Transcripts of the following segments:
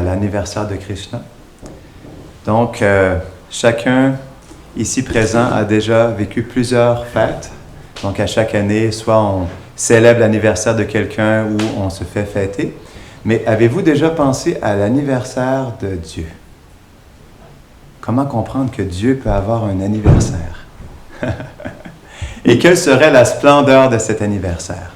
à l'anniversaire de Krishna. Donc, chacun ici présent a déjà vécu plusieurs fêtes. Donc, à chaque année, soit on célèbre l'anniversaire de quelqu'un ou on se fait fêter. Mais avez-vous déjà pensé à l'anniversaire de Dieu? Comment comprendre que Dieu peut avoir un anniversaire? Et quelle serait la splendeur de cet anniversaire?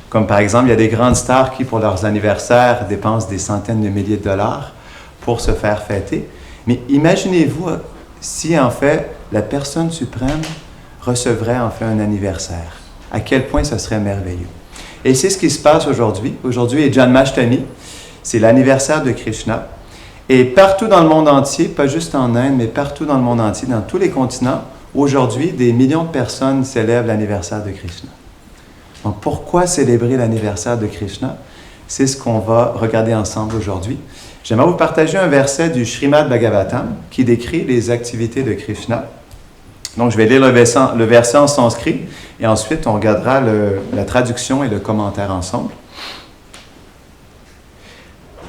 Comme par exemple, il y a des grandes stars qui, pour leurs anniversaires, dépensent des centaines de milliers de dollars pour se faire fêter. Mais imaginez-vous si, en fait, la personne suprême recevrait, en fait, un anniversaire. À quel point ce serait merveilleux. Et c'est ce qui se passe aujourd'hui. Aujourd'hui est Janmashtami. C'est l'anniversaire de Krishna. Et partout dans le monde entier, pas juste en Inde, mais partout dans le monde entier, dans tous les continents, aujourd'hui, des millions de personnes célèbrent l'anniversaire de Krishna. Donc, pourquoi célébrer l'anniversaire de Krishna? C'est ce qu'on va regarder ensemble aujourd'hui. J'aimerais vous partager un verset du Srimad Bhagavatam qui décrit les activités de Krishna. Donc, je vais lire le verset en sanskrit et ensuite, on regardera la traduction et le commentaire ensemble.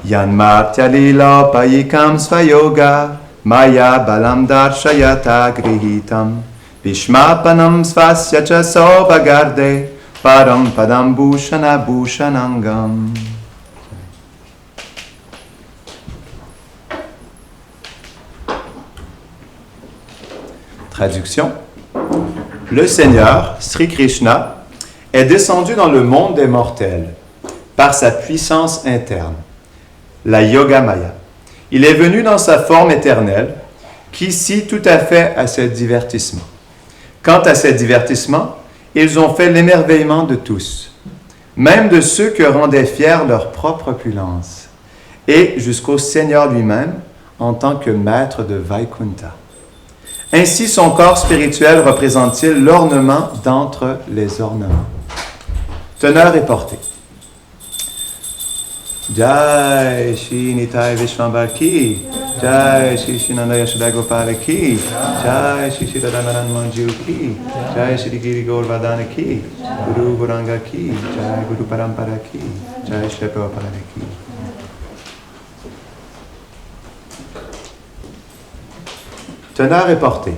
Yanmatya lila payikam svayoga maya balam darshayata grihitam vishmapanam svasya cha sobagarde param padam bhushana bhushanangam. Traduction. Le Seigneur, Sri Krishna, est descendu dans le monde des mortels par sa puissance interne, la Yogamaya. Il est venu dans sa forme éternelle, qui scie tout à fait à ce divertissement. Quant à ces divertissements, ils ont fait l'émerveillement de tous, même de ceux que rendait fiers leur propre opulence, et jusqu'au Seigneur lui-même en tant que maître de Vaikunta. Ainsi, son corps spirituel représente-t-il l'ornement d'entre les ornements. Teneur et portée. Jai Shri Nitai Vishwambar Ki, Jai Shri Shinanda Yashoda Gopala Ki, Jai Shri Shri Radhanaran Manju Ki, Jai Shri Giri Gaurvardhana Ki, Guru Guranga Ki, Jai Guru Parampara Ki, Jai Shri Prabhupada Ki. Teneur et portée.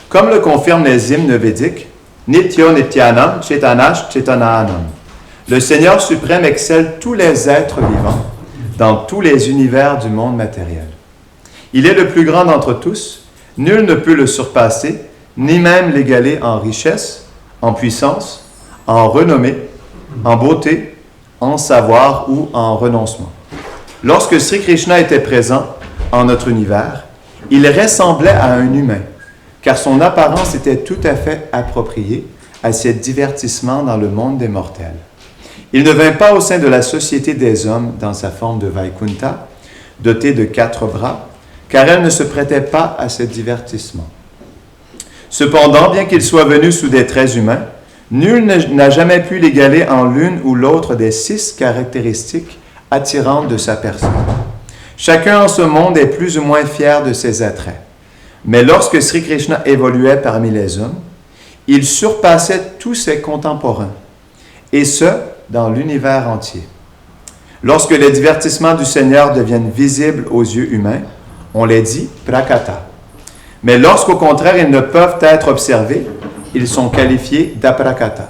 Comme le confirment les hymnes védiques, Nityo Nityanam Chetanash Chetananam. Le Seigneur suprême excelle tous les êtres vivants dans tous les univers du monde matériel. Il est le plus grand d'entre tous, nul ne peut le surpasser, ni même l'égaler en richesse, en puissance, en renommée, en beauté, en savoir ou en renoncement. Lorsque Sri Krishna était présent en notre univers, il ressemblait à un humain, car son apparence était tout à fait appropriée à ces divertissements dans le monde des mortels. Il ne vint pas au sein de la société des hommes dans sa forme de Vaikunta, dotée de 4 bras, car elle ne se prêtait pas à ce divertissement. Cependant, bien qu'il soit venu sous des traits humains, nul n'a jamais pu l'égaler en l'une ou l'autre des 6 caractéristiques attirantes de sa personne. Chacun en ce monde est plus ou moins fier de ses attraits. Mais lorsque Sri Krishna évoluait parmi les hommes, il surpassait tous ses contemporains, et ce, dans l'univers entier. Lorsque les divertissements du Seigneur deviennent visibles aux yeux humains, on les dit prakata. Mais lorsqu'au contraire ils ne peuvent être observés, ils sont qualifiés d'aprakata.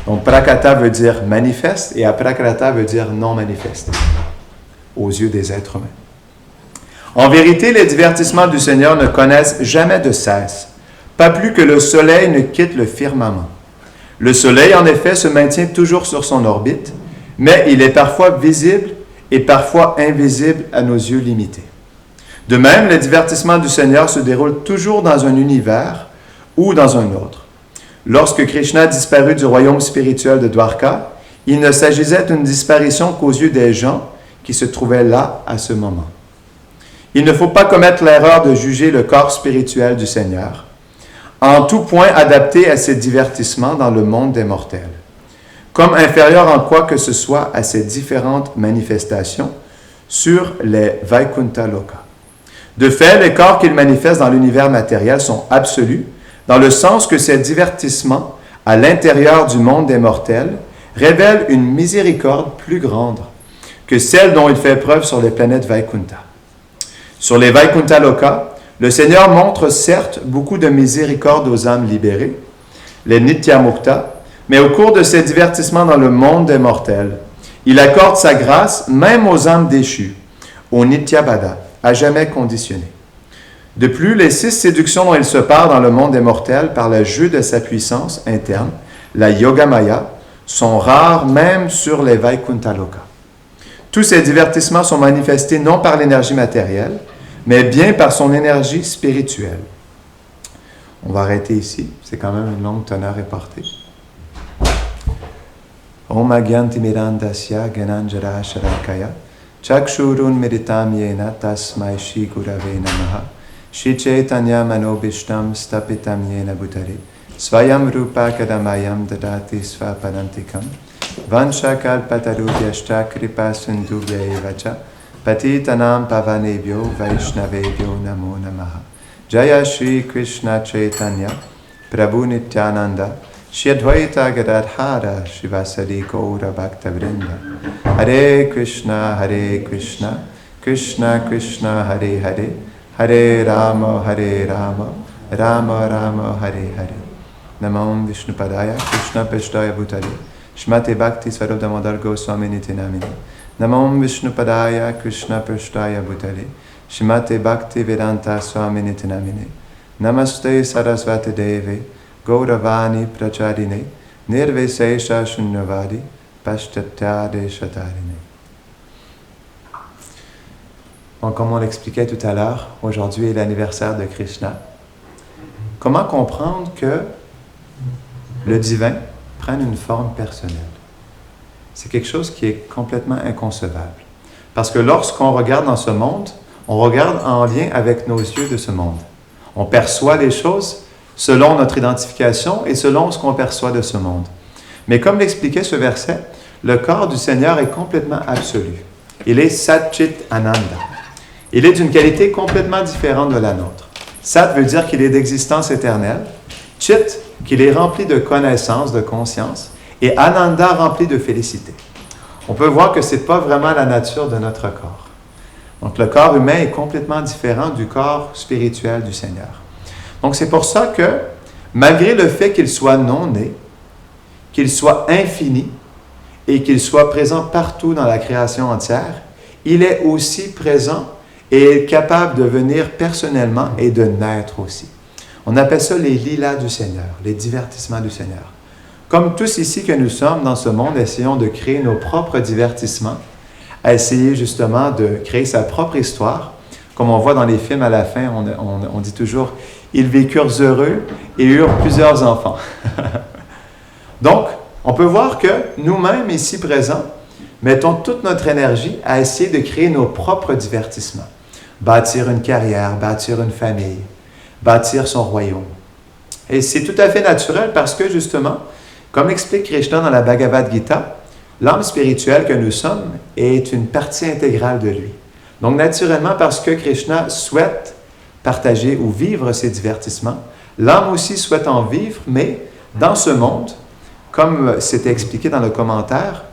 Donc prakata veut dire manifeste et aprakata veut dire non manifeste aux yeux des êtres humains. En vérité, les divertissements du Seigneur ne connaissent jamais de cesse, pas plus que le soleil ne quitte le firmament. Le soleil, en effet, se maintient toujours sur son orbite, mais il est parfois visible et parfois invisible à nos yeux limités. De même, les divertissements du Seigneur se déroulent toujours dans un univers ou dans un autre. Lorsque Krishna disparut du royaume spirituel de Dwarka, il ne s'agissait d'une disparition qu'aux yeux des gens qui se trouvaient là à ce moment. Il ne faut pas commettre l'erreur de juger le corps spirituel du Seigneur, en tout point adapté à ces divertissements dans le monde des mortels, comme inférieur en quoi que ce soit à ces différentes manifestations sur les Vaikunta Loka. De fait, les corps qu'il manifeste dans l'univers matériel sont absolus, dans le sens que ces divertissements, à l'intérieur du monde des mortels, révèlent une miséricorde plus grande que celle dont il fait preuve sur les planètes Vaikunta. Sur les Vaikuntha-lokas, le Seigneur montre certes beaucoup de miséricorde aux âmes libérées, les Nityamukta, mais au cours de ses divertissements dans le monde des mortels, il accorde sa grâce même aux âmes déchues, aux Nityabada, à jamais conditionnées. De plus, les 6 séductions dont il se parle dans le monde des mortels par le jeu de sa puissance interne, la Yogamaya, sont rares même sur les Vaikuntha-lokas. Tous ces divertissements sont manifestés non par l'énergie matérielle, mais bien par son énergie spirituelle. On va arrêter ici, c'est quand même une longue teneur et portée. Om Agyanti Mirandasya Gananjara Sharakaya Chakshurun Meditam Yena Tasmai Shri Gurave Namaha Shri Chaitanya Manobishtam Stapitam Yena Bhutare Svayam Rupa Kadamayam Dadati Svapadantikam Vanshakal Patarubhyashta Kripa Sindhubhya Evacha Patitanam Pavanebhyo Vaishnavebhyo Namo Namaha Jaya Shri Krishna Chaitanya Prabhu Nityananda Shri Advaita Gadadhara Shivasadi Gaura Bhakta Vrinda Hare Krishna Krishna Krishna Hare Hare Hare Rama Rama Rama Hare Hare Namam Vishnupadaya Krishna Peshtaya Bhutale Shmate Bhakti Swarup Damodar Goswami Niti Namine Namam Vishnupadaya Krishna Peshtaya Bhutale Shmate Bhakti Vedanta Swami Niti Namine Namaste Sarasvati Deve Gauravani Pracharine Nirvesesha Shunyavadi Pashtatyade Shatarine. Donc, comme on l'expliquait tout à l'heure, aujourd'hui est l'anniversaire de Krishna. Comment comprendre que le divin prenne une forme personnelle? C'est quelque chose qui est complètement inconcevable. Parce que lorsqu'on regarde dans ce monde, on regarde en lien avec nos yeux de ce monde. On perçoit les choses selon notre identification et selon ce qu'on perçoit de ce monde. Mais comme l'expliquait ce verset, le corps du Seigneur est complètement absolu. Il est Sat-Chit Ananda. Il est d'une qualité complètement différente de la nôtre. Sat veut dire qu'il est d'existence éternelle. Chit, qu'il est rempli de connaissance, de conscience. Et Ananda, rempli de félicité. On peut voir que ce n'est pas vraiment la nature de notre corps. Donc le corps humain est complètement différent du corps spirituel du Seigneur. Donc c'est pour ça que, malgré le fait qu'il soit non-né, qu'il soit infini et qu'il soit présent partout dans la création entière, il est aussi présent et est capable de venir personnellement et de naître aussi. On appelle ça les lilas du Seigneur, les divertissements du Seigneur. Comme tous ici que nous sommes dans ce monde, essayons de créer nos propres divertissements, à essayer justement de créer sa propre histoire. Comme on voit dans les films à la fin, on dit toujours « Ils vécurent heureux et eurent plusieurs enfants ». Donc, on peut voir que nous-mêmes, ici présents, mettons toute notre énergie à essayer de créer nos propres divertissements. Bâtir une carrière, bâtir une famille, bâtir son royaume. Et c'est tout à fait naturel parce que, justement, comme explique Krishna dans la Bhagavad Gita, l'âme spirituelle que nous sommes est une partie intégrale de lui. Donc, naturellement, parce que Krishna souhaite partager ou vivre ses divertissements, l'âme aussi souhaite en vivre, mais dans ce monde, comme c'était expliqué dans le commentaire,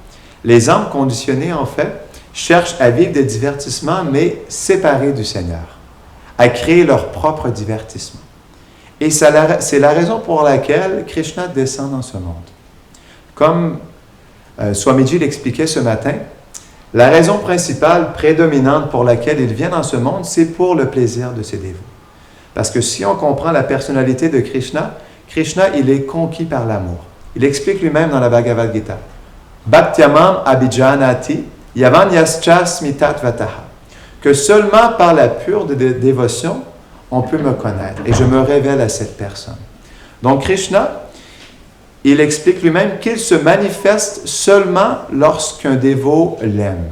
les âmes conditionnées, en fait, cherchent à vivre des divertissements, mais séparés du Seigneur, à créer leur propre divertissement. Et c'est la raison pour laquelle Krishna descend dans ce monde. Comme Swamiji l'expliquait ce matin, la raison principale, prédominante pour laquelle il vient dans ce monde, c'est pour le plaisir de ses dévots. Parce que si on comprend la personnalité de Krishna, Krishna, il est conquis par l'amour. Il explique lui-même dans la Bhagavad Gita, Bhaktyamam abhijanati yavanyascha smitat vataha, que seulement par la pure dévotion, on peut me connaître et je me révèle à cette personne. Donc Krishna, il explique lui-même qu'il se manifeste seulement lorsqu'un dévot l'aime,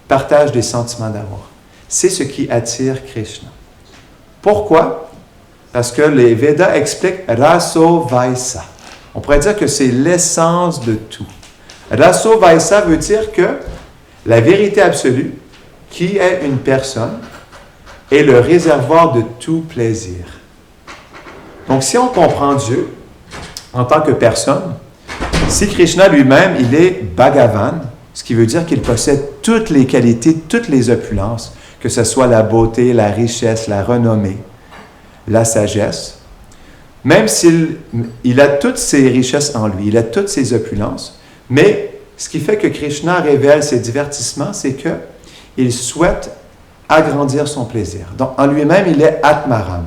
partage des sentiments d'amour. C'est ce qui attire Krishna. Pourquoi? Parce que les Védas expliquent Raso Vaisa. On pourrait dire que c'est l'essence de tout. Raso Vaisa veut dire que la vérité absolue, qui est une personne, est le réservoir de tout plaisir. Donc, si on comprend Dieu en tant que personne, si Krishna lui-même, il est Bhagavan, ce qui veut dire qu'il possède toutes les qualités, toutes les opulences, que ce soit la beauté, la richesse, la renommée, la sagesse. Même s'il a toutes ces richesses en lui, il a toutes ces opulences, mais ce qui fait que Krishna révèle ses divertissements, c'est qu'il souhaite agrandir son plaisir. Donc, en lui-même, il est Atmaram.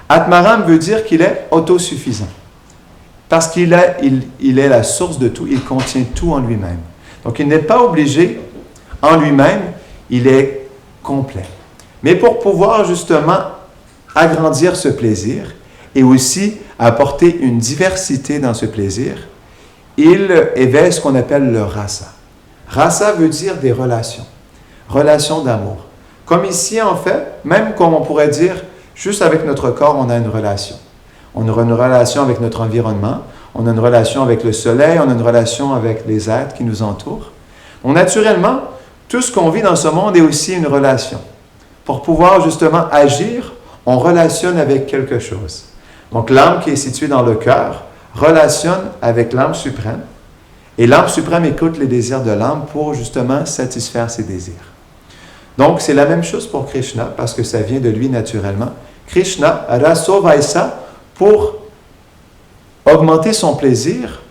Atmaram veut dire qu'il est autosuffisant. Parce qu'il est la source de tout, il contient tout en lui-même. Donc, il n'est pas obligé, en lui-même, il est complet. Mais pour pouvoir justement agrandir ce plaisir et aussi apporter une diversité dans ce plaisir, il éveille ce qu'on appelle le rasa. Rasa veut dire des relations, relations d'amour. Comme ici, en fait, même comme on pourrait dire, juste avec notre corps, on a une relation. On a une relation avec notre environnement, on a une relation avec le soleil, on a une relation avec les êtres qui nous entourent. Donc, naturellement, tout ce qu'on vit dans ce monde est aussi une relation. Pour pouvoir justement agir, on relationne avec quelque chose. Donc, l'âme qui est située dans le cœur relationne avec l'âme suprême, et l'âme suprême écoute les désirs de l'âme pour justement satisfaire ses désirs. Donc, c'est la même chose pour Krishna, parce que ça vient de lui naturellement. Krishna, raso vaisa, pour augmenter son plaisir,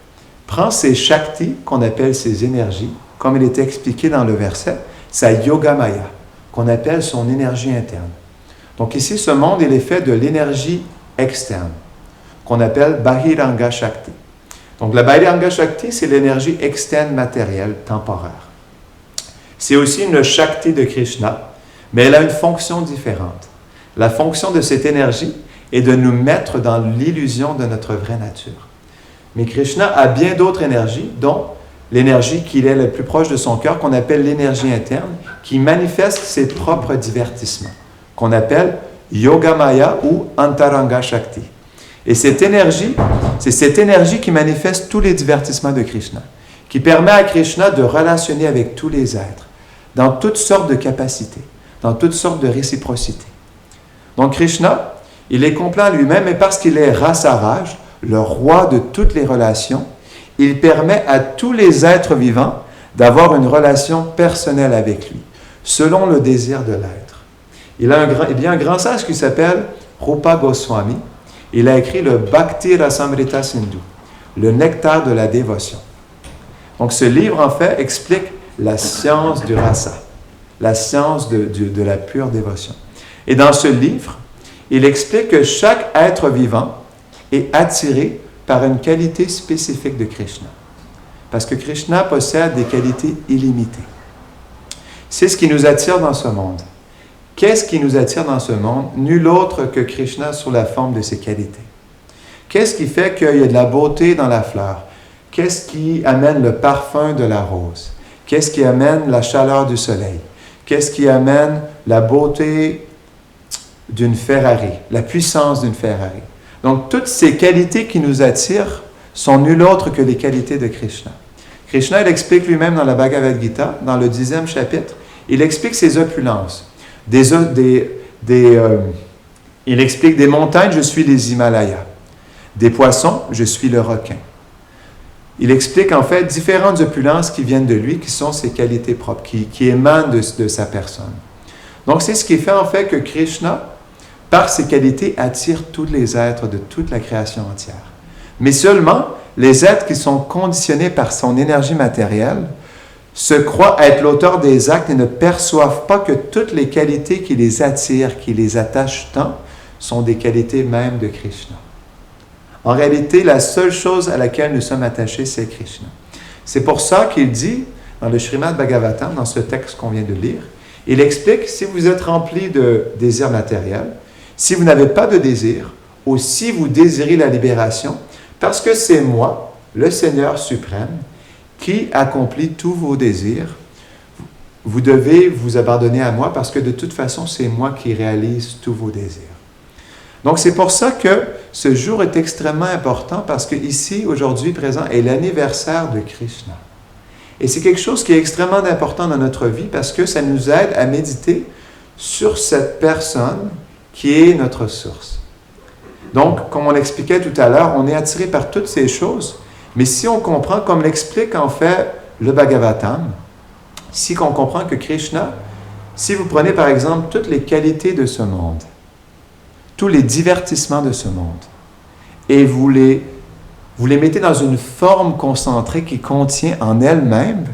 prend ses shaktis, qu'on appelle ses énergies, comme il est expliqué dans le verset, sa yogamaya, qu'on appelle son énergie interne. Donc ici, ce monde, il est fait de l'énergie externe, qu'on appelle Bahiranga Shakti. Donc la Bahiranga Shakti, c'est l'énergie externe matérielle, temporaire. C'est aussi une Shakti de Krishna, mais elle a une fonction différente. La fonction de cette énergie est de nous mettre dans l'illusion de notre vraie nature. Mais Krishna a bien d'autres énergies, dont l'énergie qui est la plus proche de son cœur, qu'on appelle l'énergie interne, qui manifeste ses propres divertissements, qu'on appelle Yogamaya ou Antaranga Shakti. Et cette énergie, c'est cette énergie qui manifeste tous les divertissements de Krishna, qui permet à Krishna de relationner avec tous les êtres, dans toutes sortes de capacités, dans toutes sortes de réciprocités. Donc Krishna, il est complet en lui-même, et parce qu'il est Rasaraj, le roi de toutes les relations, il permet à tous les êtres vivants d'avoir une relation personnelle avec lui, selon le désir de l'être. Il y a un grand sage qui s'appelle Rupa Goswami. Il a écrit le Bhakti Rasamrita Sindhu, le nectar de la dévotion. Donc ce livre, en fait, explique la science du rasa, la science de la pure dévotion. Et dans ce livre, il explique que chaque être vivant est attiré par une qualité spécifique de Krishna. Parce que Krishna possède des qualités illimitées. C'est ce qui nous attire dans ce monde. Qu'est-ce qui nous attire dans ce monde? Nul autre que Krishna sous la forme de ses qualités. Qu'est-ce qui fait qu'il y a de la beauté dans la fleur? Qu'est-ce qui amène le parfum de la rose? Qu'est-ce qui amène la chaleur du soleil? Qu'est-ce qui amène la beauté d'une Ferrari, la puissance d'une Ferrari? Donc, toutes ces qualités qui nous attirent sont nul autre que les qualités de Krishna. Krishna, il explique lui-même dans la Bhagavad Gita, dans le 10e chapitre, il explique ses opulences. Il explique des montagnes, je suis les Himalayas. Des poissons, je suis le requin. Il explique en fait différentes opulences qui viennent de lui, qui sont ses qualités propres, qui émanent de sa personne. Donc, c'est ce qui fait en fait que Krishna, par ses qualités, attire tous les êtres de toute la création entière. Mais seulement les êtres qui sont conditionnés par son énergie matérielle se croient être l'auteur des actes et ne perçoivent pas que toutes les qualités qui les attirent, qui les attachent tant, sont des qualités même de Krishna. En réalité, la seule chose à laquelle nous sommes attachés, c'est Krishna. C'est pour ça qu'il dit, dans le Srimad Bhagavatam, dans ce texte qu'on vient de lire, il explique, si vous êtes rempli de désirs matériels, si vous n'avez pas de désir, ou si vous désirez la libération, parce que c'est moi, le Seigneur suprême, qui accomplit tous vos désirs, vous devez vous abandonner à moi, parce que de toute façon, c'est moi qui réalise tous vos désirs. Donc, c'est pour ça que ce jour est extrêmement important, parce qu'ici, aujourd'hui, présent, est l'anniversaire de Krishna. Et c'est quelque chose qui est extrêmement important dans notre vie, parce que ça nous aide à méditer sur cette personne qui est notre source. Donc, comme on l'expliquait tout à l'heure, on est attiré par toutes ces choses, mais si on comprend, comme l'explique en fait le Bhagavatam, si on comprend que Krishna, Si vous prenez par exemple toutes les qualités de ce monde, tous les divertissements de ce monde, et vous les mettez dans une forme concentrée qui contient en elle-même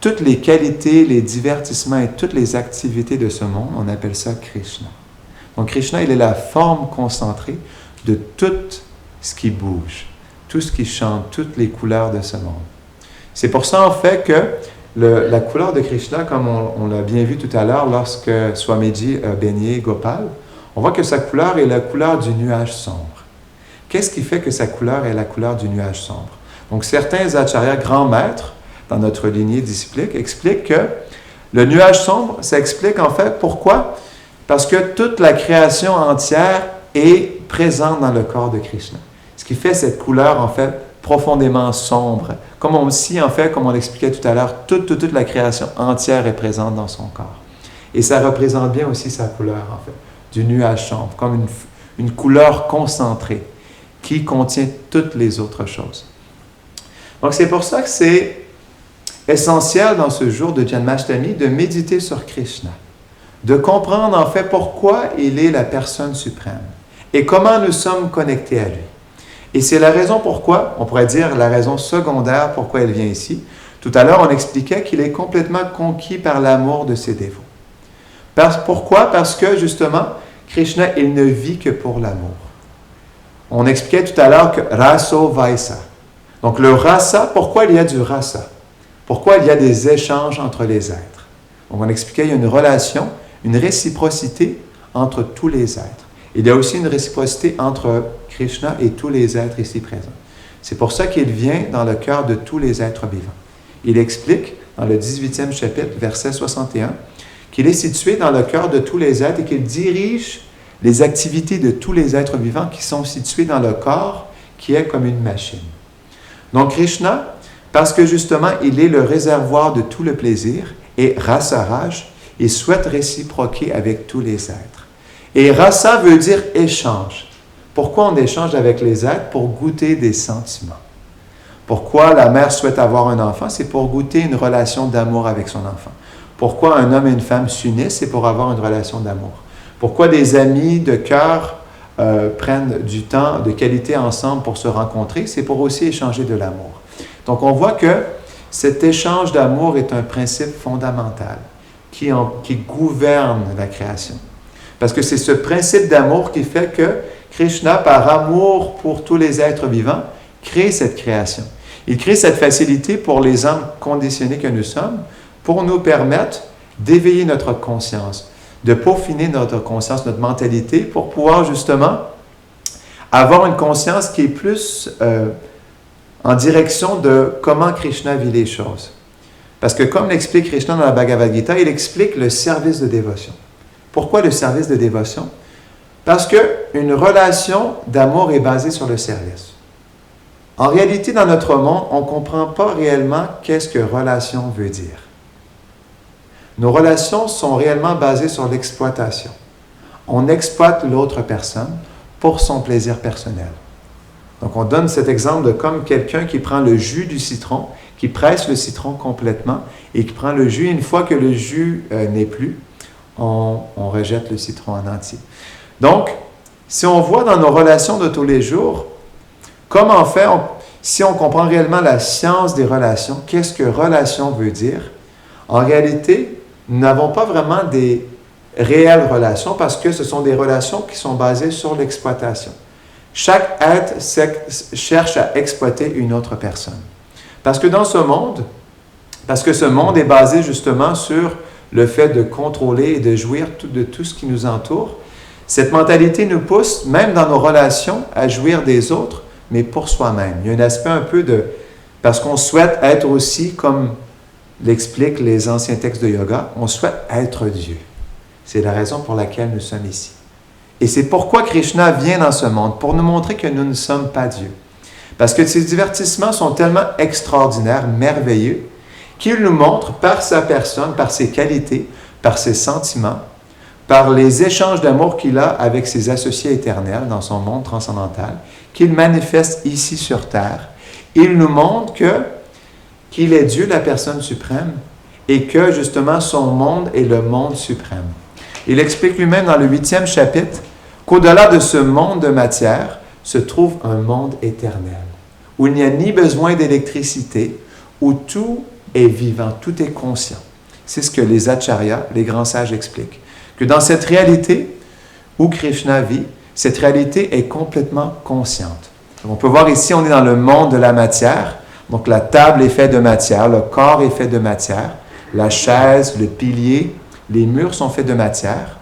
toutes les qualités, les divertissements et toutes les activités de ce monde, on appelle ça Krishna. Donc Krishna, il est la forme concentrée de tout ce qui bouge, tout ce qui chante, toutes les couleurs de ce monde. C'est pour ça en fait que la couleur de Krishna, comme on l'a bien vu tout à l'heure lorsque Swamiji a baigné Gopal, on voit que sa couleur est la couleur du nuage sombre. Qu'est-ce qui fait que sa couleur est la couleur du nuage sombre? Donc certains acharyas, grands maîtres, dans notre lignée disciplique, expliquent que le nuage sombre, ça explique en fait pourquoi? Parce que toute la création entière est présente dans le corps de Krishna. Ce qui fait cette couleur en fait profondément sombre. Comme on l'expliquait tout à l'heure, toute la création entière est présente dans son corps. Et ça représente bien aussi sa couleur en fait, du nuage sombre, comme une couleur concentrée qui contient toutes les autres choses. Donc c'est pour ça que c'est essentiel dans ce jour de Janmashtami de méditer sur Krishna, de comprendre en fait pourquoi il est la personne suprême et comment nous sommes connectés à lui. Et c'est la raison pourquoi, on pourrait dire la raison secondaire pourquoi il vient ici. Tout à l'heure, on expliquait qu'il est complètement conquis par l'amour de ses dévots. Pourquoi? Parce que justement, Krishna, il ne vit que pour l'amour. On expliquait tout à l'heure que raso vaisa. Donc le rasa, pourquoi il y a du rasa? Pourquoi il y a des échanges entre les êtres? Donc on expliquait qu'il y a une relation, une réciprocité entre tous les êtres. Il y a aussi une réciprocité entre Krishna et tous les êtres ici présents. C'est pour ça qu'il vient dans le cœur de tous les êtres vivants. Il explique dans le 18e chapitre, verset 61, qu'il est situé dans le cœur de tous les êtres et qu'il dirige les activités de tous les êtres vivants qui sont situés dans le corps qui est comme une machine. Donc Krishna, parce que justement, il est le réservoir de tout le plaisir, et rasaraj, il souhaite réciproquer avec tous les êtres. Et rasa veut dire échange. Pourquoi on échange avec les êtres? Pour goûter des sentiments. Pourquoi la mère souhaite avoir un enfant? C'est pour goûter une relation d'amour avec son enfant. Pourquoi un homme et une femme s'unissent? C'est pour avoir une relation d'amour. Pourquoi des amis de cœur prennent du temps de qualité ensemble pour se rencontrer? C'est pour aussi échanger de l'amour. Donc, on voit que cet échange d'amour est un principe fondamental qui gouverne la création. Parce que c'est ce principe d'amour qui fait que Krishna, par amour pour tous les êtres vivants, crée cette création. Il crée cette facilité pour les âmes conditionnées que nous sommes, pour nous permettre d'éveiller notre conscience, de peaufiner notre conscience, notre mentalité, pour pouvoir justement avoir une conscience qui est plus en direction de comment Krishna vit les choses. Parce que comme l'explique Krishna dans la Bhagavad Gita, il explique le service de dévotion. Pourquoi le service de dévotion? Parce qu'une relation d'amour est basée sur le service. En réalité, dans notre monde, on ne comprend pas réellement qu'est-ce que relation veut dire. Nos relations sont réellement basées sur l'exploitation. On exploite l'autre personne pour son plaisir personnel. Donc, on donne cet exemple de comme quelqu'un qui prend le jus du citron, qui presse le citron complètement et qui prend le jus. Une fois que le jus n'est plus, on rejette le citron en entier. Donc, si on voit dans nos relations de tous les jours, comment faire, si on comprend réellement la science des relations, qu'est-ce que relation veut dire? En réalité, nous n'avons pas vraiment des réelles relations parce que ce sont des relations qui sont basées sur l'exploitation. Chaque être cherche à exploiter une autre personne. Parce que dans ce monde, parce que ce monde est basé justement sur le fait de contrôler et de jouir de tout ce qui nous entoure, cette mentalité nous pousse, même dans nos relations, à jouir des autres, mais pour soi-même. Il y a un aspect un peu de... Parce qu'on souhaite être aussi, comme l'expliquent les anciens textes de yoga, on souhaite être Dieu. C'est la raison pour laquelle nous sommes ici. Et c'est pourquoi Krishna vient dans ce monde, pour nous montrer que nous ne sommes pas Dieu. Parce que ces divertissements sont tellement extraordinaires, merveilleux, qu'il nous montre par sa personne, par ses qualités, par ses sentiments, par les échanges d'amour qu'il a avec ses associés éternels dans son monde transcendantal, qu'il manifeste ici sur Terre. Il nous montre qu'il est Dieu, la personne suprême, et que justement son monde est le monde suprême. Il explique lui-même dans le 8e chapitre qu'au-delà de ce monde de matière se trouve un monde éternel, où il n'y a ni besoin d'électricité, où tout est vivant, tout est conscient. C'est ce que les acharyas, les grands sages, expliquent. Que dans cette réalité où Krishna vit, cette réalité est complètement consciente. Donc on peut voir ici, on est dans le monde de la matière. Donc la table est faite de matière, le corps est fait de matière, la chaise, le pilier, les murs sont faits de matière.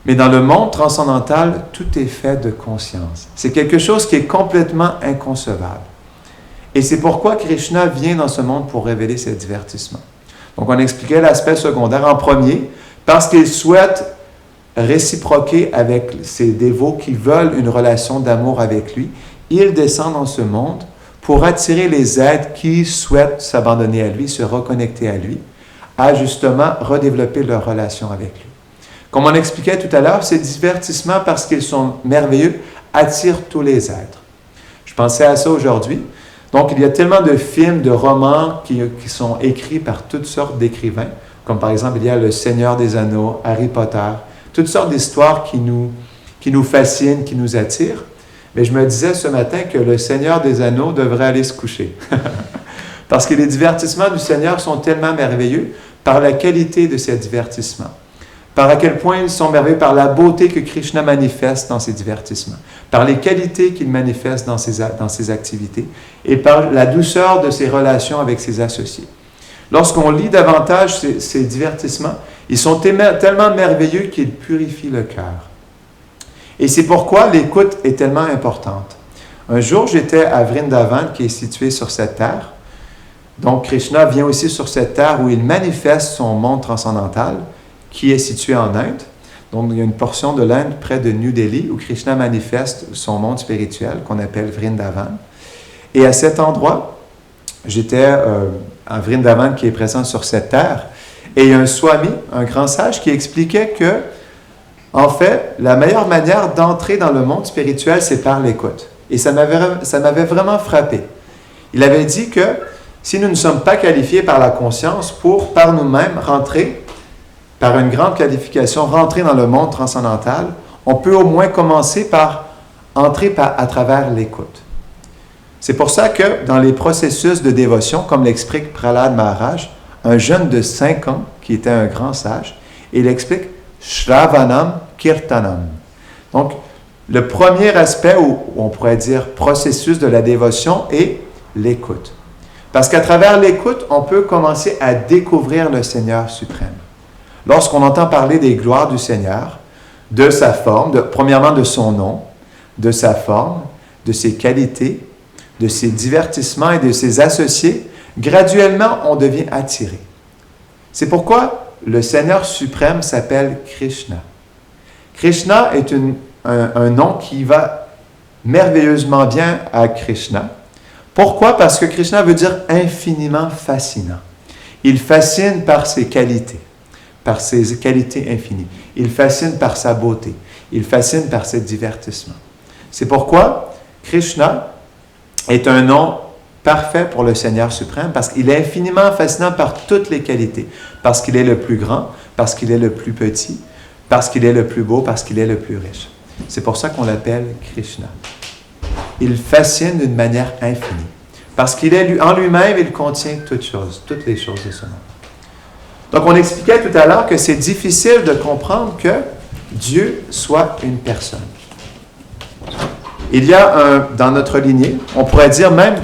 Mais dans le monde transcendantal, tout est fait de conscience. C'est quelque chose qui est complètement inconcevable. Et c'est pourquoi Krishna vient dans ce monde pour révéler ses divertissements. Donc on expliquait l'aspect secondaire en premier, parce qu'il souhaite réciproquer avec ses dévots qui veulent une relation d'amour avec lui. Il descend dans ce monde pour attirer les êtres qui souhaitent s'abandonner à lui, se reconnecter à lui, à justement redévelopper leur relation avec lui. Comme on expliquait tout à l'heure, ces divertissements, parce qu'ils sont merveilleux, attirent tous les êtres. Je pensais à ça aujourd'hui. Donc, il y a tellement de films, de romans qui sont écrits par toutes sortes d'écrivains, comme par exemple, il y a Le Seigneur des Anneaux, Harry Potter, toutes sortes d'histoires qui nous fascinent, qui nous attirent. Mais je me disais ce matin que le Seigneur des Anneaux devrait aller se coucher. Parce que les divertissements du Seigneur sont tellement merveilleux par la qualité de ces divertissements. Par à quel point ils sont merveilleux, par la beauté que Krishna manifeste dans ses divertissements, par les qualités qu'il manifeste dans ses activités et par la douceur de ses relations avec ses associés. Lorsqu'on lit davantage ces divertissements, ils sont tellement merveilleux qu'ils purifient le cœur. Et c'est pourquoi l'écoute est tellement importante. Un jour, j'étais à Vrindavan, qui est situé sur cette terre. Donc, Krishna vient aussi sur cette terre où il manifeste son monde transcendantal, qui est situé en Inde. Donc, il y a une portion de l'Inde près de New Delhi où Krishna manifeste son monde spirituel qu'on appelle Vrindavan. Et à cet endroit, j'étais à Vrindavan qui est présent sur cette terre. Et il y a un swami, un grand sage, qui expliquait que, en fait, la meilleure manière d'entrer dans le monde spirituel, c'est par l'écoute. Et ça m'avait vraiment frappé. Il avait dit que si nous ne sommes pas qualifiés par la conscience pour, par nous-mêmes, rentrer, par une grande qualification, rentrer dans le monde transcendantal, on peut au moins commencer par entrer à travers l'écoute. C'est pour ça que dans les processus de dévotion, comme l'explique Prahlad Maharaj, un jeune de 5 ans, qui était un grand sage, il explique Shravanam Kirtanam. Donc, le premier aspect, ou on pourrait dire processus de la dévotion, est l'écoute. Parce qu'à travers l'écoute, on peut commencer à découvrir le Seigneur suprême. Lorsqu'on entend parler des gloires du Seigneur, de sa forme, premièrement de son nom, de sa forme, de ses qualités, de ses divertissements et de ses associés, graduellement, on devient attiré. C'est pourquoi le Seigneur suprême s'appelle Krishna. Krishna est un nom qui va merveilleusement bien à Krishna. Pourquoi? Parce que Krishna veut dire infiniment fascinant. Il fascine par ses qualités infinies. Il fascine par sa beauté. Il fascine par ses divertissements. C'est pourquoi Krishna est un nom parfait pour le Seigneur suprême, parce qu'il est infiniment fascinant par toutes les qualités, parce qu'il est le plus grand, parce qu'il est le plus petit, parce qu'il est le plus beau, parce qu'il est le plus riche. C'est pour ça qu'on l'appelle Krishna. Il fascine d'une manière infinie, parce qu'il est en lui-même, il contient toutes les choses de ce monde. Donc on expliquait tout à l'heure que c'est difficile de comprendre que Dieu soit une personne. Il y a dans notre lignée, on pourrait dire même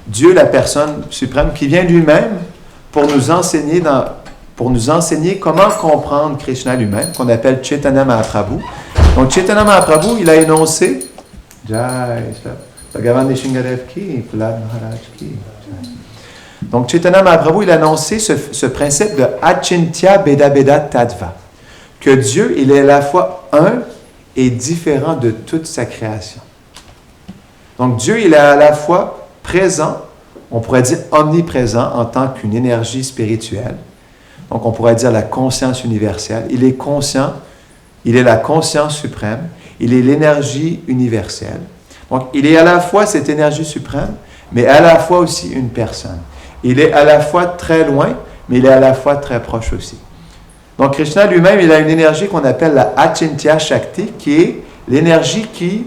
Dieu, la personne suprême, qui vient lui-même pour nous enseigner comment comprendre Krishna lui-même, qu'on appelle Chaitanya Mahaprabhu. Donc Chaitanya Mahaprabhu, il a énoncé donc Chaitanya Mahaprabhu, il a annoncé ce principe de Achintya Beda Beda Tattva, que Dieu, il est à la fois un et différent de toute sa création. Donc Dieu, il est à la fois présent, on pourrait dire omniprésent en tant qu'une énergie spirituelle. Donc on pourrait dire la conscience universelle. Il est conscient, il est la conscience suprême, il est l'énergie universelle. Donc il est à la fois cette énergie suprême, mais à la fois aussi une personne. Il est à la fois très loin, mais il est à la fois très proche aussi. Donc Krishna lui-même, il a une énergie qu'on appelle la Achintya Shakti, qui est l'énergie qui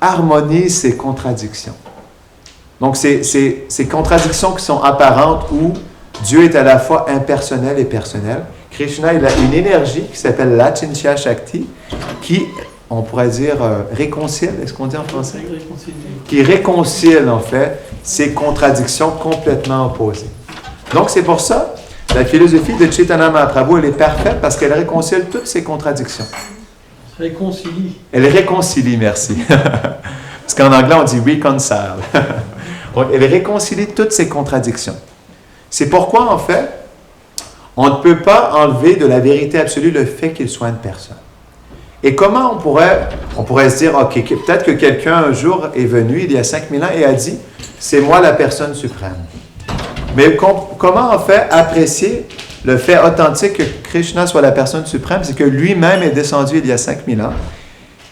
harmonise ses contradictions. Donc ces contradictions qui sont apparentes où Dieu est à la fois impersonnel et personnel. Krishna, il a une énergie qui s'appelle l'Achintya Shakti, qui, on pourrait dire, réconcilie, est-ce qu'on dit en français? Qui réconcilie, en fait, ces contradictions complètement opposées. Donc, c'est pour ça, la philosophie de Chaitanya Mahaprabhu, elle est parfaite parce qu'elle réconcilie toutes ces contradictions. Réconcilie. Elle réconcilie, merci. Parce qu'en anglais, on dit reconcile. Donc, elle réconcilie toutes ces contradictions. C'est pourquoi, en fait, on ne peut pas enlever de la vérité absolue le fait qu'il soit une personne. Et comment on pourrait se dire, OK, peut-être que quelqu'un un jour est venu, il y a 5000 ans, et a dit, c'est moi la personne suprême. Mais comment en fait apprécier le fait authentique que Krishna soit la personne suprême? C'est que lui-même est descendu il y a 5000 ans.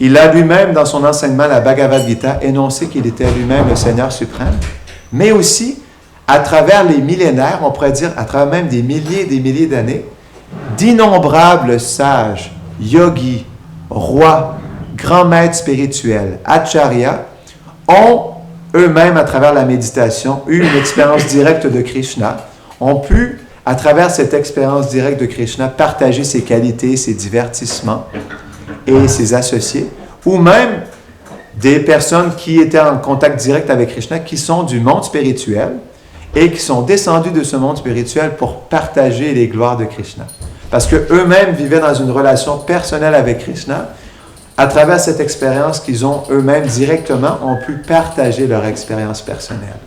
Il a lui-même, dans son enseignement, la Bhagavad Gita, énoncé qu'il était lui-même le Seigneur suprême. Mais aussi, à travers les millénaires, on pourrait dire, à travers même des milliers et des milliers d'années, d'innombrables sages, yogis, rois, grands maîtres spirituels, acharyas, ont eux-mêmes, à travers la méditation, eu une expérience directe de Krishna, ont pu, à travers cette expérience directe de Krishna, partager ses qualités, ses divertissements et ses associés, ou même des personnes qui étaient en contact direct avec Krishna, qui sont du monde spirituel et qui sont descendus de ce monde spirituel pour partager les gloires de Krishna. Parce qu'eux-mêmes vivaient dans une relation personnelle avec Krishna. À travers cette expérience qu'ils ont eux-mêmes directement, ont pu partager leur expérience personnelle.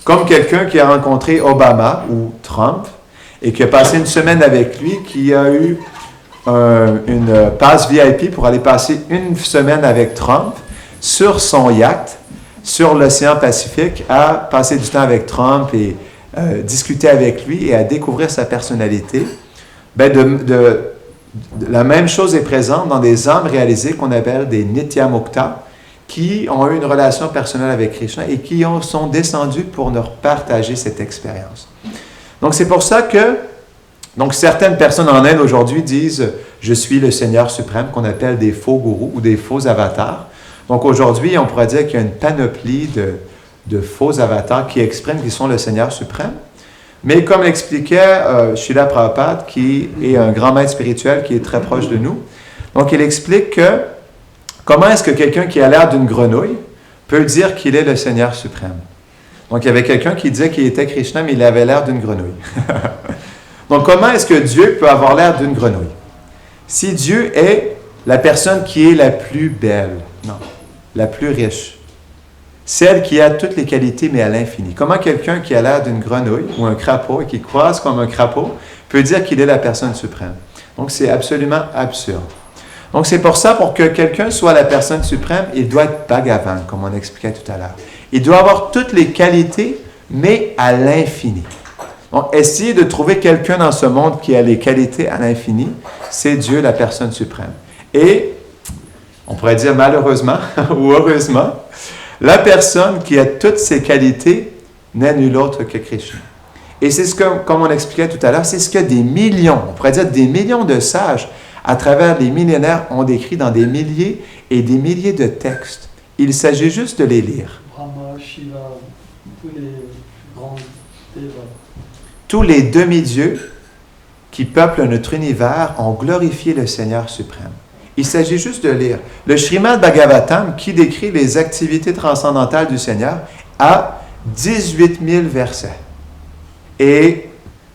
Comme quelqu'un qui a rencontré Obama ou Trump et qui a passé une semaine avec lui, qui a eu une passe VIP pour aller passer une semaine avec Trump sur son yacht, sur l'océan Pacifique, à passer du temps avec Trump et discuter avec lui et à découvrir sa personnalité. La même chose est présente dans des âmes réalisées qu'on appelle des Nityamukta, qui ont eu une relation personnelle avec Krishna et qui sont descendus pour leur partager cette expérience. Donc c'est pour ça que certaines personnes en Inde aujourd'hui disent « Je suis le Seigneur suprême », qu'on appelle des faux gourous ou des faux avatars. Donc aujourd'hui, on pourrait dire qu'il y a une panoplie de faux avatars qui expriment qu'ils sont le Seigneur suprême. Mais comme l'expliquait Srila Prabhupada, qui est un grand maître spirituel qui est très proche de nous, donc il explique que comment est-ce que quelqu'un qui a l'air d'une grenouille peut dire qu'il est le Seigneur suprême. Donc il y avait quelqu'un qui disait qu'il était Krishna, mais il avait l'air d'une grenouille. Donc comment est-ce que Dieu peut avoir l'air d'une grenouille? Si Dieu est la personne qui est la plus belle, non, la plus riche, celle qui a toutes les qualités, mais à l'infini. Comment quelqu'un qui a l'air d'une grenouille ou un crapaud et qui croise comme un crapaud peut dire qu'il est la personne suprême? Donc, c'est absolument absurde. Donc, c'est pour ça, pour que quelqu'un soit la personne suprême, il doit être Bhagavan, comme on expliquait tout à l'heure. Il doit avoir toutes les qualités, mais à l'infini. Donc, essayer de trouver quelqu'un dans ce monde qui a les qualités à l'infini, c'est Dieu, la personne suprême. Et, on pourrait dire malheureusement ou heureusement, la personne qui a toutes ces qualités n'est nul autre que Krishna. Et c'est ce que, comme on expliquait tout à l'heure, c'est ce que des millions, on pourrait dire des millions de sages, à travers les millénaires, ont décrit dans des milliers et des milliers de textes. Il s'agit juste de les lire. Brahma, Shiva, tous les grands dévas. Tous les demi-dieux qui peuplent notre univers ont glorifié le Seigneur suprême. Il s'agit juste de lire. Le Srimad Bhagavatam, qui décrit les activités transcendantales du Seigneur, a 18 000 versets. Et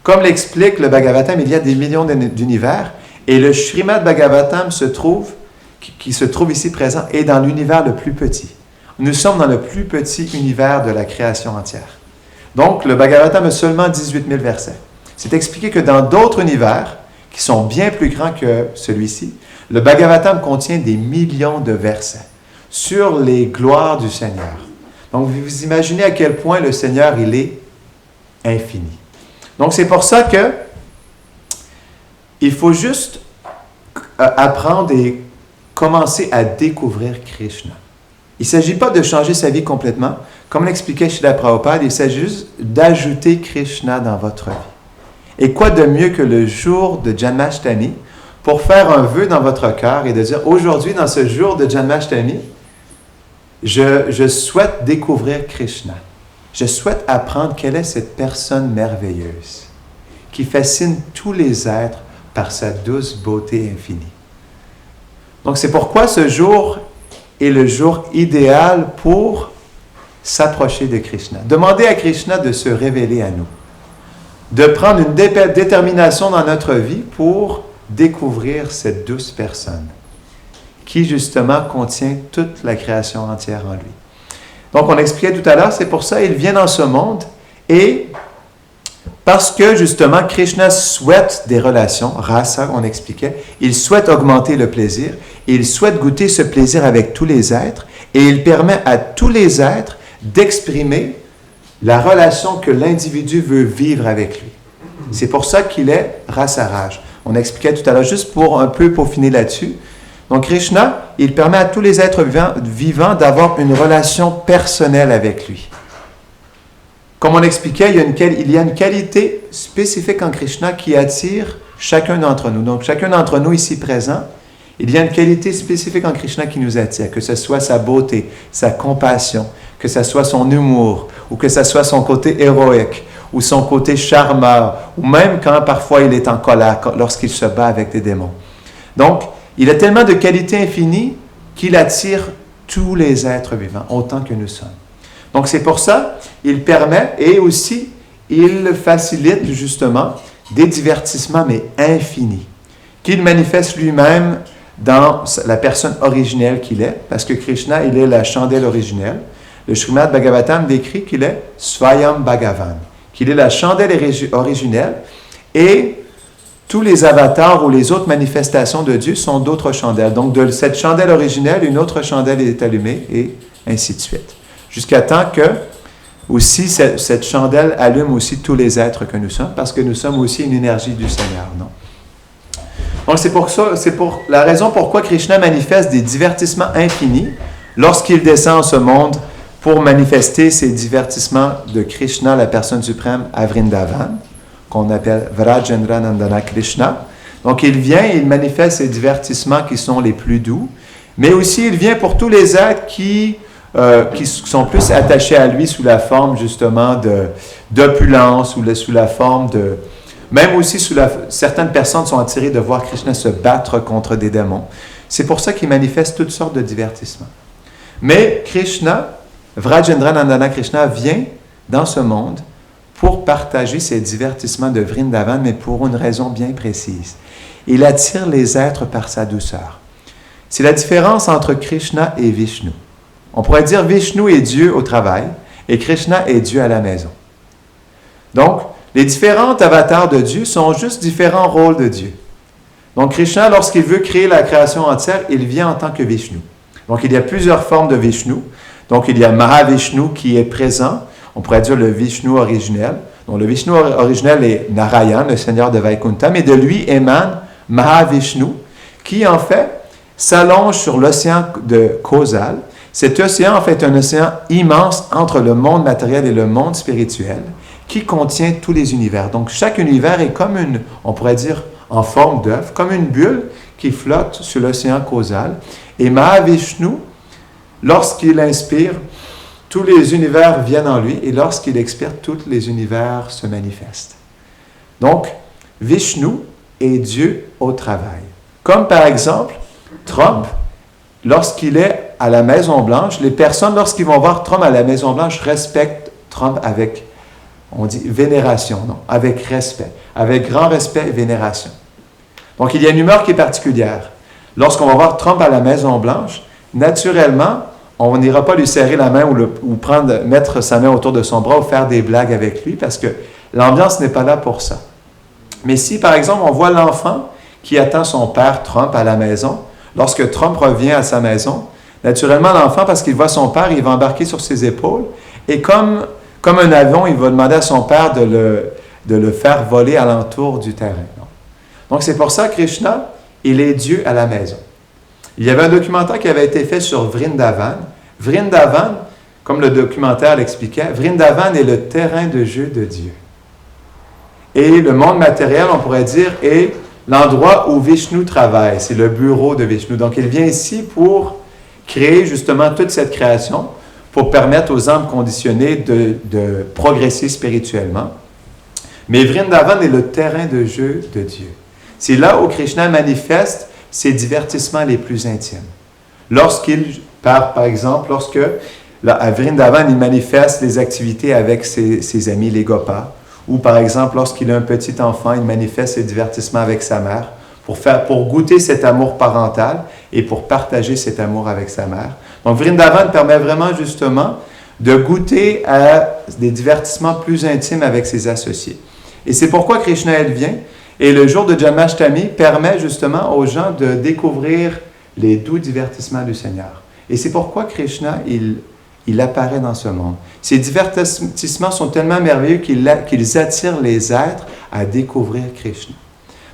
comme l'explique le Bhagavatam, il y a des millions d'univers, et le Srimad Bhagavatam qui se trouve ici présent, est dans l'univers le plus petit. Nous sommes dans le plus petit univers de la création entière. Donc, le Bhagavatam a seulement 18 000 versets. C'est expliqué que dans d'autres univers, qui sont bien plus grands que celui-ci, le Bhagavatam contient des millions de versets sur les gloires du Seigneur. Donc, vous imaginez à quel point le Seigneur, il est infini. Donc, c'est pour ça que il faut juste apprendre et commencer à découvrir Krishna. Il ne s'agit pas de changer sa vie complètement. Comme l'expliquait Srila Prabhupada, il s'agit juste d'ajouter Krishna dans votre vie. Et quoi de mieux que le jour de Janmashtami pour faire un vœu dans votre cœur et de dire, aujourd'hui, dans ce jour de Janmashtami, je souhaite découvrir Krishna. Je souhaite apprendre quelle est cette personne merveilleuse qui fascine tous les êtres par sa douce beauté infinie. Donc, c'est pourquoi ce jour est le jour idéal pour s'approcher de Krishna. Demander à Krishna de se révéler à nous. De prendre une détermination dans notre vie pour découvrir cette douce personne qui, justement, contient toute la création entière en lui. Donc, on expliquait tout à l'heure, c'est pour ça qu'il vient dans ce monde et parce que, justement, Krishna souhaite des relations, rasa, on expliquait, il souhaite augmenter le plaisir, il souhaite goûter ce plaisir avec tous les êtres et il permet à tous les êtres d'exprimer la relation que l'individu veut vivre avec lui. C'est pour ça qu'il est rasaraj. On expliquait tout à l'heure, juste pour un peu peaufiner là-dessus. Donc, Krishna, il permet à tous les êtres vivants d'avoir une relation personnelle avec lui. Comme on expliquait, il y a une qualité spécifique en Krishna qui attire chacun d'entre nous. Donc, chacun d'entre nous ici présent, il y a une qualité spécifique en Krishna qui nous attire, que ce soit sa beauté, sa compassion, que ce soit son humour, ou que ce soit son côté héroïque, ou son côté charmeur, ou même quand parfois il est en colère, lorsqu'il se bat avec des démons. Donc, il a tellement de qualités infinies qu'il attire tous les êtres vivants, autant que nous sommes. Donc, c'est pour ça, il permet et aussi, il facilite justement des divertissements, mais infinis, qu'il manifeste lui-même dans la personne originelle qu'il est, parce que Krishna, il est la chandelle originelle. Le Srimad Bhagavatam décrit qu'il est Swayam Bhagavan, qu'il est la chandelle originelle, et tous les avatars ou les autres manifestations de Dieu sont d'autres chandelles. Donc, de cette chandelle originelle, une autre chandelle est allumée, et ainsi de suite. Jusqu'à temps que, aussi, cette chandelle allume aussi tous les êtres que nous sommes, parce que nous sommes aussi une énergie du Seigneur, non? Donc, c'est pour la raison pourquoi Krishna manifeste des divertissements infinis lorsqu'il descend en ce monde pour manifester ces divertissements de Krishna, la personne suprême, à Vrindavan, qu'on appelle Vrajendra Nandana Krishna. Donc, il vient et il manifeste ces divertissements qui sont les plus doux, mais aussi il vient pour tous les êtres qui sont plus attachés à lui sous la forme, justement, d'opulence, ou sous la forme de... Même aussi, certaines personnes sont attirées de voir Krishna se battre contre des démons. C'est pour ça qu'il manifeste toutes sortes de divertissements. Mais Krishna, Vrajendra Nandana Krishna, vient dans ce monde pour partager ces divertissements de Vrindavan, mais pour une raison bien précise. Il attire les êtres par sa douceur. C'est la différence entre Krishna et Vishnu. On pourrait dire Vishnu est Dieu au travail et Krishna est Dieu à la maison. Donc, les différents avatars de Dieu sont juste différents rôles de Dieu. Donc, Krishna, lorsqu'il veut créer la création entière, il vient en tant que Vishnu. Donc, il y a plusieurs formes de Vishnu. Donc, il y a Mahavishnu qui est présent. On pourrait dire le Vishnu originel. Donc, le Vishnu originel est Narayan, le Seigneur de Vaikuntha, mais de lui émane Mahavishnu, qui, en fait, s'allonge sur l'océan de Causal. Cet océan, en fait, est un océan immense entre le monde matériel et le monde spirituel, qui contient tous les univers. Donc, chaque univers est comme on pourrait dire, en forme d'œuf, comme une bulle qui flotte sur l'océan causal. Et Mahavishnu, lorsqu'il inspire, tous les univers viennent en lui, et lorsqu'il expire, tous les univers se manifestent. Donc, Vishnu est Dieu au travail. Comme par exemple, Trump, lorsqu'il est à la Maison-Blanche, les personnes, lorsqu'ils vont voir Trump à la Maison-Blanche, respectent Trump avec, on dit vénération, non, avec respect, avec grand respect et vénération. Donc, il y a une humeur qui est particulière. Lorsqu'on va voir Trump à la Maison-Blanche, naturellement, on n'ira pas lui serrer la main ou mettre sa main autour de son bras ou faire des blagues avec lui, parce que l'ambiance n'est pas là pour ça. Mais si, par exemple, on voit l'enfant qui attend son père Trump à la maison, lorsque Trump revient à sa maison, naturellement, l'enfant, parce qu'il voit son père, il va embarquer sur ses épaules, et comme un avion, il va demander à son père de le faire voler alentour du terrain. Donc, c'est pour ça que Krishna, il est Dieu à la maison. Il y avait un documentaire qui avait été fait sur Vrindavan. Vrindavan, comme le documentaire l'expliquait, Vrindavan est le terrain de jeu de Dieu. Et le monde matériel, on pourrait dire, est l'endroit où Vishnu travaille. C'est le bureau de Vishnu. Donc, il vient ici pour créer justement toute cette création, pour permettre aux âmes conditionnées de progresser spirituellement. Mais Vrindavan est le terrain de jeu de Dieu. C'est là où Krishna manifeste ses divertissements les plus intimes. Par exemple, lorsque à Vrindavan, il manifeste les activités avec ses amis, les Gopas, ou par exemple, lorsqu'il a un petit enfant, il manifeste ses divertissements avec sa mère, pour goûter cet amour parental et pour partager cet amour avec sa mère. Donc, Vrindavan permet vraiment justement de goûter à des divertissements plus intimes avec ses associés. Et c'est pourquoi Krishna, elle vient. Et le jour de Janmashtami permet justement aux gens de découvrir les doux divertissements du Seigneur. Et c'est pourquoi Krishna, il apparaît dans ce monde. Ces divertissements sont tellement merveilleux qu'ils attirent les êtres à découvrir Krishna.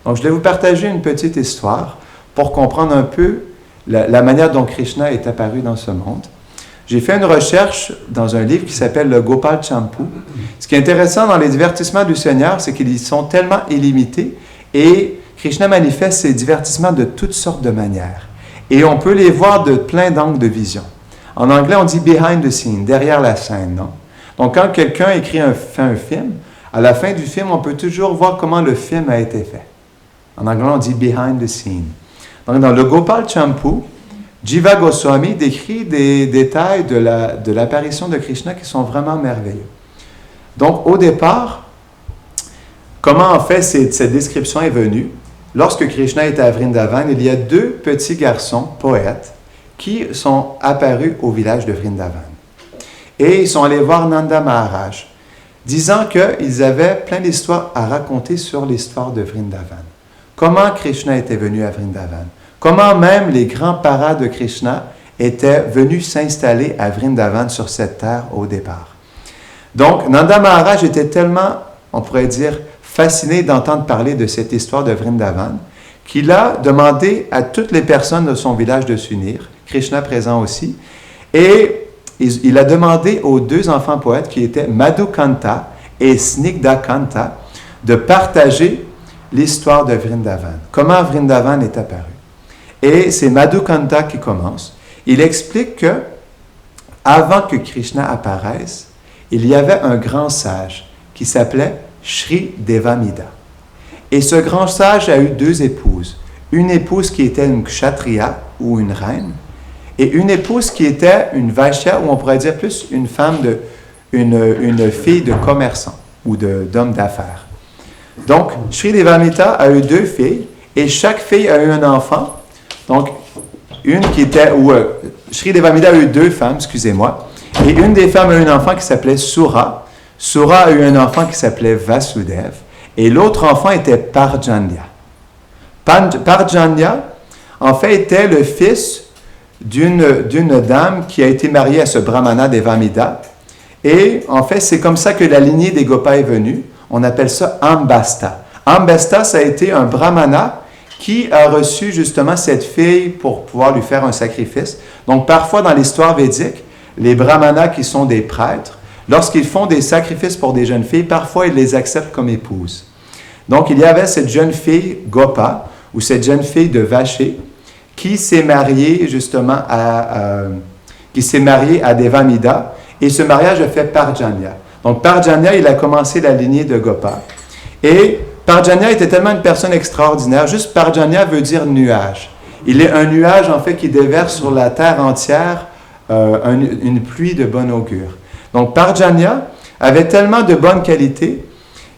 Donc, je vais vous partager une petite histoire pour comprendre un peu la manière dont Krishna est apparu dans ce monde. J'ai fait une recherche dans un livre qui s'appelle le Gopal Champu. Ce qui est intéressant dans les divertissements du Seigneur, c'est qu'ils sont tellement illimités et Krishna manifeste ses divertissements de toutes sortes de manières. Et on peut les voir de plein d'angles de vision. En anglais, on dit « behind the scene », derrière la scène, non? Donc, quand quelqu'un fait un film, à la fin du film, on peut toujours voir comment le film a été fait. En anglais, on dit « behind the scene ». Donc, dans le Gopal Champu, Jiva Goswami décrit des détails de l'apparition de Krishna qui sont vraiment merveilleux. Donc, au départ, comment en fait cette description est venue? Lorsque Krishna était à Vrindavan, il y a deux petits garçons, poètes, qui sont apparus au village de Vrindavan. Et ils sont allés voir Nanda Maharaj, disant qu'ils avaient plein d'histoires à raconter sur l'histoire de Vrindavan. Comment Krishna était venu à Vrindavan? Comment même les grands-parents de Krishna étaient venus s'installer à Vrindavan sur cette terre au départ. Donc, Nanda Maharaj était tellement, on pourrait dire, fasciné d'entendre parler de cette histoire de Vrindavan, qu'il a demandé à toutes les personnes de son village de s'unir, Krishna présent aussi, et il a demandé aux deux enfants poètes qui étaient Madhukanta et Snigdhakanta de partager l'histoire de Vrindavan. Comment Vrindavan est apparu. Et c'est Madhukanta qui commence. Il explique que avant que Krishna apparaisse, il y avait un grand sage qui s'appelait Shri Devamida. Et ce grand sage a eu deux épouses. Une épouse qui était une kshatriya ou une reine, et une épouse qui était une vaishya, ou on pourrait dire plus une femme, une fille de commerçant ou d'homme d'affaires. Donc, Shri Devamida a eu deux filles, et chaque fille a eu un enfant. Donc, Shri Devamida a eu deux femmes, excusez-moi, et une des femmes a eu un enfant qui s'appelait Sura. Sura a eu un enfant qui s'appelait Vasudev, et l'autre enfant était Parjanya. Parjanya, en fait, était le fils d'une dame qui a été mariée à ce brahmana Devamida, et en fait, c'est comme ça que la lignée des Gopas est venue. On appelle ça Ambasta. Ambasta, ça a été un brahmana qui a reçu justement cette fille pour pouvoir lui faire un sacrifice. Donc, parfois dans l'histoire védique, les brahmanas qui sont des prêtres, lorsqu'ils font des sacrifices pour des jeunes filles, parfois ils les acceptent comme épouses. Donc, il y avait cette jeune fille Gopa, ou cette jeune fille de Vaché, qui s'est mariée justement à Devamida, et ce mariage a fait Parjanya. Donc, Parjanya, il a commencé la lignée de Gopa. Et Parjanya était tellement une personne extraordinaire. Juste Parjanya veut dire nuage. Il est un nuage, en fait, qui déverse sur la terre entière une pluie de bon augure. Donc, Parjanya avait tellement de bonnes qualités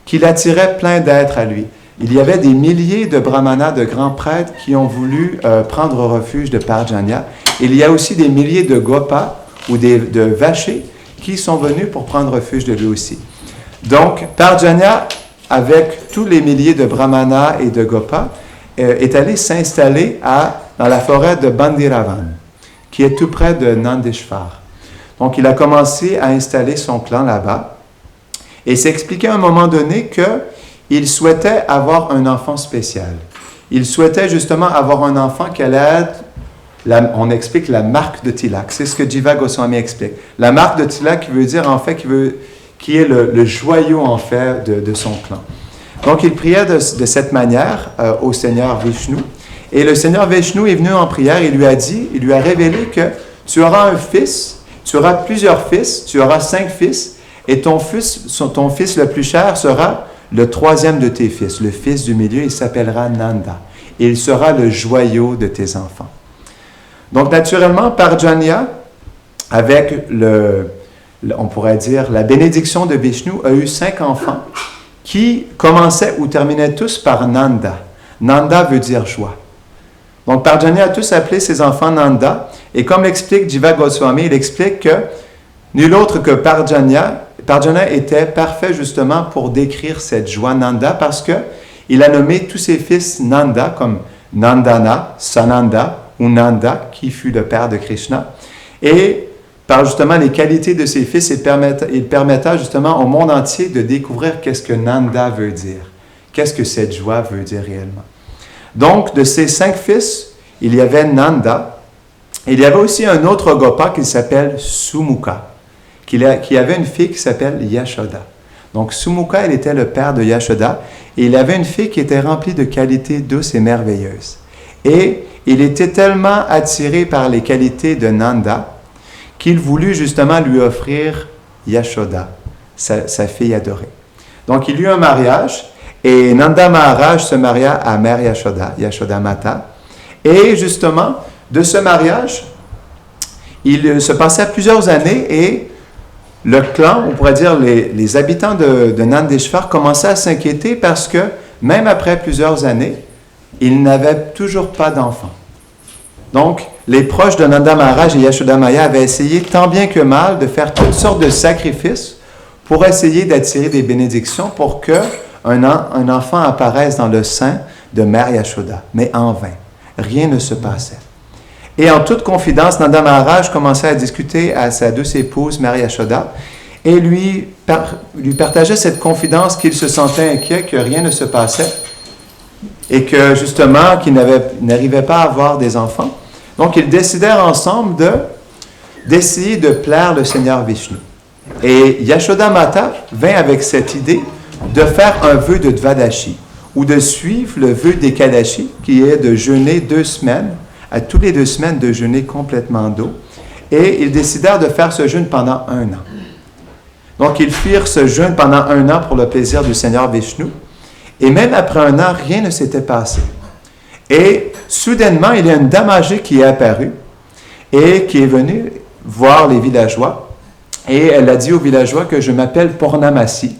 qu'il attirait plein d'êtres à lui. Il y avait des milliers de brahmanas, de grands prêtres, qui ont voulu prendre refuge de Parjanya. Il y a aussi des milliers de gopas ou de vachés qui sont venus pour prendre refuge de lui aussi. Donc, Parjanya, avec tous les milliers de brahmanas et de gopas, est allé s'installer dans la forêt de Bandiravan, qui est tout près de Nandeshvar. Donc, il a commencé à installer son clan là-bas. Et c'est expliqué à un moment donné qu'il souhaitait avoir un enfant spécial. Il souhaitait justement avoir un enfant qui allait être, on explique la marque de Tilak. C'est ce que Jiva Goswami explique. La marque de Tilak qui veut dire en fait qui est le joyau en fait de son clan. Donc, il priait de cette manière au Seigneur Vishnu. Et le Seigneur Vishnu est venu en prière et lui a dit, il lui a révélé que tu auras un fils, tu auras plusieurs fils, tu auras 5 fils, et ton fils le plus cher sera le 3e de tes fils, le fils du milieu, il s'appellera Nanda. Et il sera le joyau de tes enfants. Donc, naturellement, Parjanya, avec on pourrait dire, la bénédiction de Vishnu, a eu 5 enfants qui commençaient ou terminaient tous par Nanda. Nanda veut dire joie. Donc, Parjanya a tous appelé ses enfants Nanda, et comme l'explique Jiva Goswami, il explique que nul autre que Parjanya était parfait justement pour décrire cette joie Nanda, parce qu'il a nommé tous ses fils Nanda, comme Nandana, Sananda ou Nanda, qui fut le père de Krishna. Et par justement les qualités de ses fils, il permettait justement au monde entier de découvrir qu'est-ce que Nanda veut dire, qu'est-ce que cette joie veut dire réellement. Donc, de ses 5 fils, il y avait Nanda. Il y avait aussi un autre Gopa qui s'appelle Sumukha, qui avait une fille qui s'appelle Yashoda. Donc, Sumukha, il était le père de Yashoda, et il avait une fille qui était remplie de qualités douces et merveilleuses. Et il était tellement attiré par les qualités de Nanda qu'il voulut justement lui offrir Yashoda, sa fille adorée. Donc, il y eut un mariage, et Nanda Maharaj se maria à Mère Yashoda, Yashoda Mata. Et justement, de ce mariage, il se passait plusieurs années et le clan, on pourrait dire les habitants de Nandeshwar commençaient à s'inquiéter parce que même après plusieurs années, ils n'avaient toujours pas d'enfants. Donc, les proches de Nanda Maharaj et Yashoda Maya avaient essayé tant bien que mal de faire toutes sortes de sacrifices pour essayer d'attirer des bénédictions pour qu'un enfant apparaisse dans le sein de Mère Yashoda, mais en vain. Rien ne se passait. Et en toute confidence, Nanda Maharaj commençait à discuter à sa douce épouse, Mère Yashoda, et lui partageait cette confidence qu'il se sentait inquiet, que rien ne se passait, et que justement, qu'il n'arrivait pas à avoir des enfants. Donc, ils décidèrent ensemble d'essayer de plaire le Seigneur Vishnu. Et Yashoda Mata vint avec cette idée de faire un vœu de Dvadashi, ou de suivre le vœu d'Ekadashi, qui est de jeûner 2 semaines, à tous les 2 semaines de jeûner complètement d'eau. Et ils décidèrent de faire ce jeûne pendant 1 an. Donc, ils firent ce jeûne pendant 1 an pour le plaisir du Seigneur Vishnu. Et même après 1 an, rien ne s'était passé. Et soudainement, il y a une dame âgée qui est apparue et qui est venue voir les villageois. Et elle a dit aux villageois que je m'appelle Purnamasi.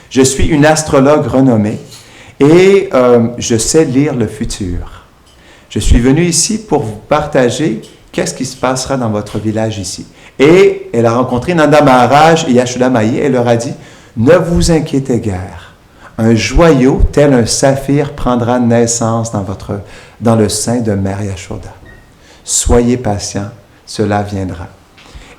Je suis une astrologue renommée et je sais lire le futur. Je suis venue ici pour vous partager qu'est-ce qui se passera dans votre village ici. Et elle a rencontré Nanda Maharaj et Yashoda Maya et leur a dit, ne vous inquiétez guère. Un joyau tel un saphir prendra naissance dans le sein de Mère Yashoda. Soyez patients, cela viendra.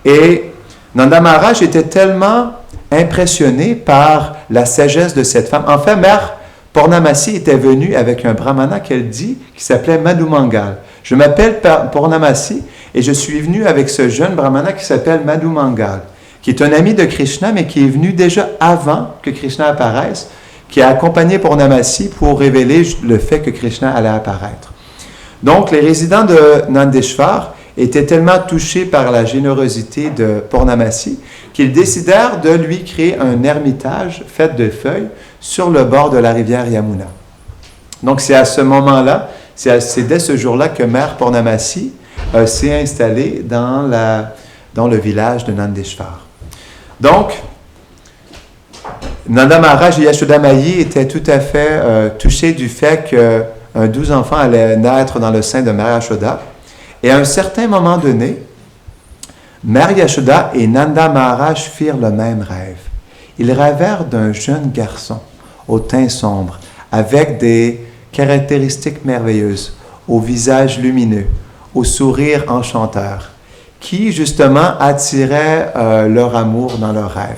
Et Nanda Maharaj était tellement impressionné par la sagesse de cette femme. En fait, Mère Purnamasi était venue avec un brahmana qu'elle dit, qui s'appelait Madhu Mangal. Je m'appelle Purnamasi et je suis venu avec ce jeune brahmana qui s'appelle Madhu Mangal, qui est un ami de Krishna, mais qui est venu déjà avant que Krishna apparaisse, qui a accompagné Purnamasi pour révéler le fait que Krishna allait apparaître. Donc, les résidents de Nandeshwar étaient tellement touchés par la générosité de Purnamasi qu'ils décidèrent de lui créer un ermitage fait de feuilles sur le bord de la rivière Yamuna. Donc, c'est à ce moment-là, c'est dès ce jour-là que Mère Purnamasi s'est installée dans le village de Nandeshwar. Donc, Nanda Maharaj et Yashoda Maya étaient tout à fait touchés du fait qu'un 12 enfant allait naître dans le sein de Mère Yashoda. Et à un certain moment donné, Mère Yashoda et Nanda Maharaj firent le même rêve. Ils rêvèrent d'un jeune garçon au teint sombre, avec des caractéristiques merveilleuses, au visage lumineux, au sourire enchanteur, qui justement attirait leur amour dans leurs rêves.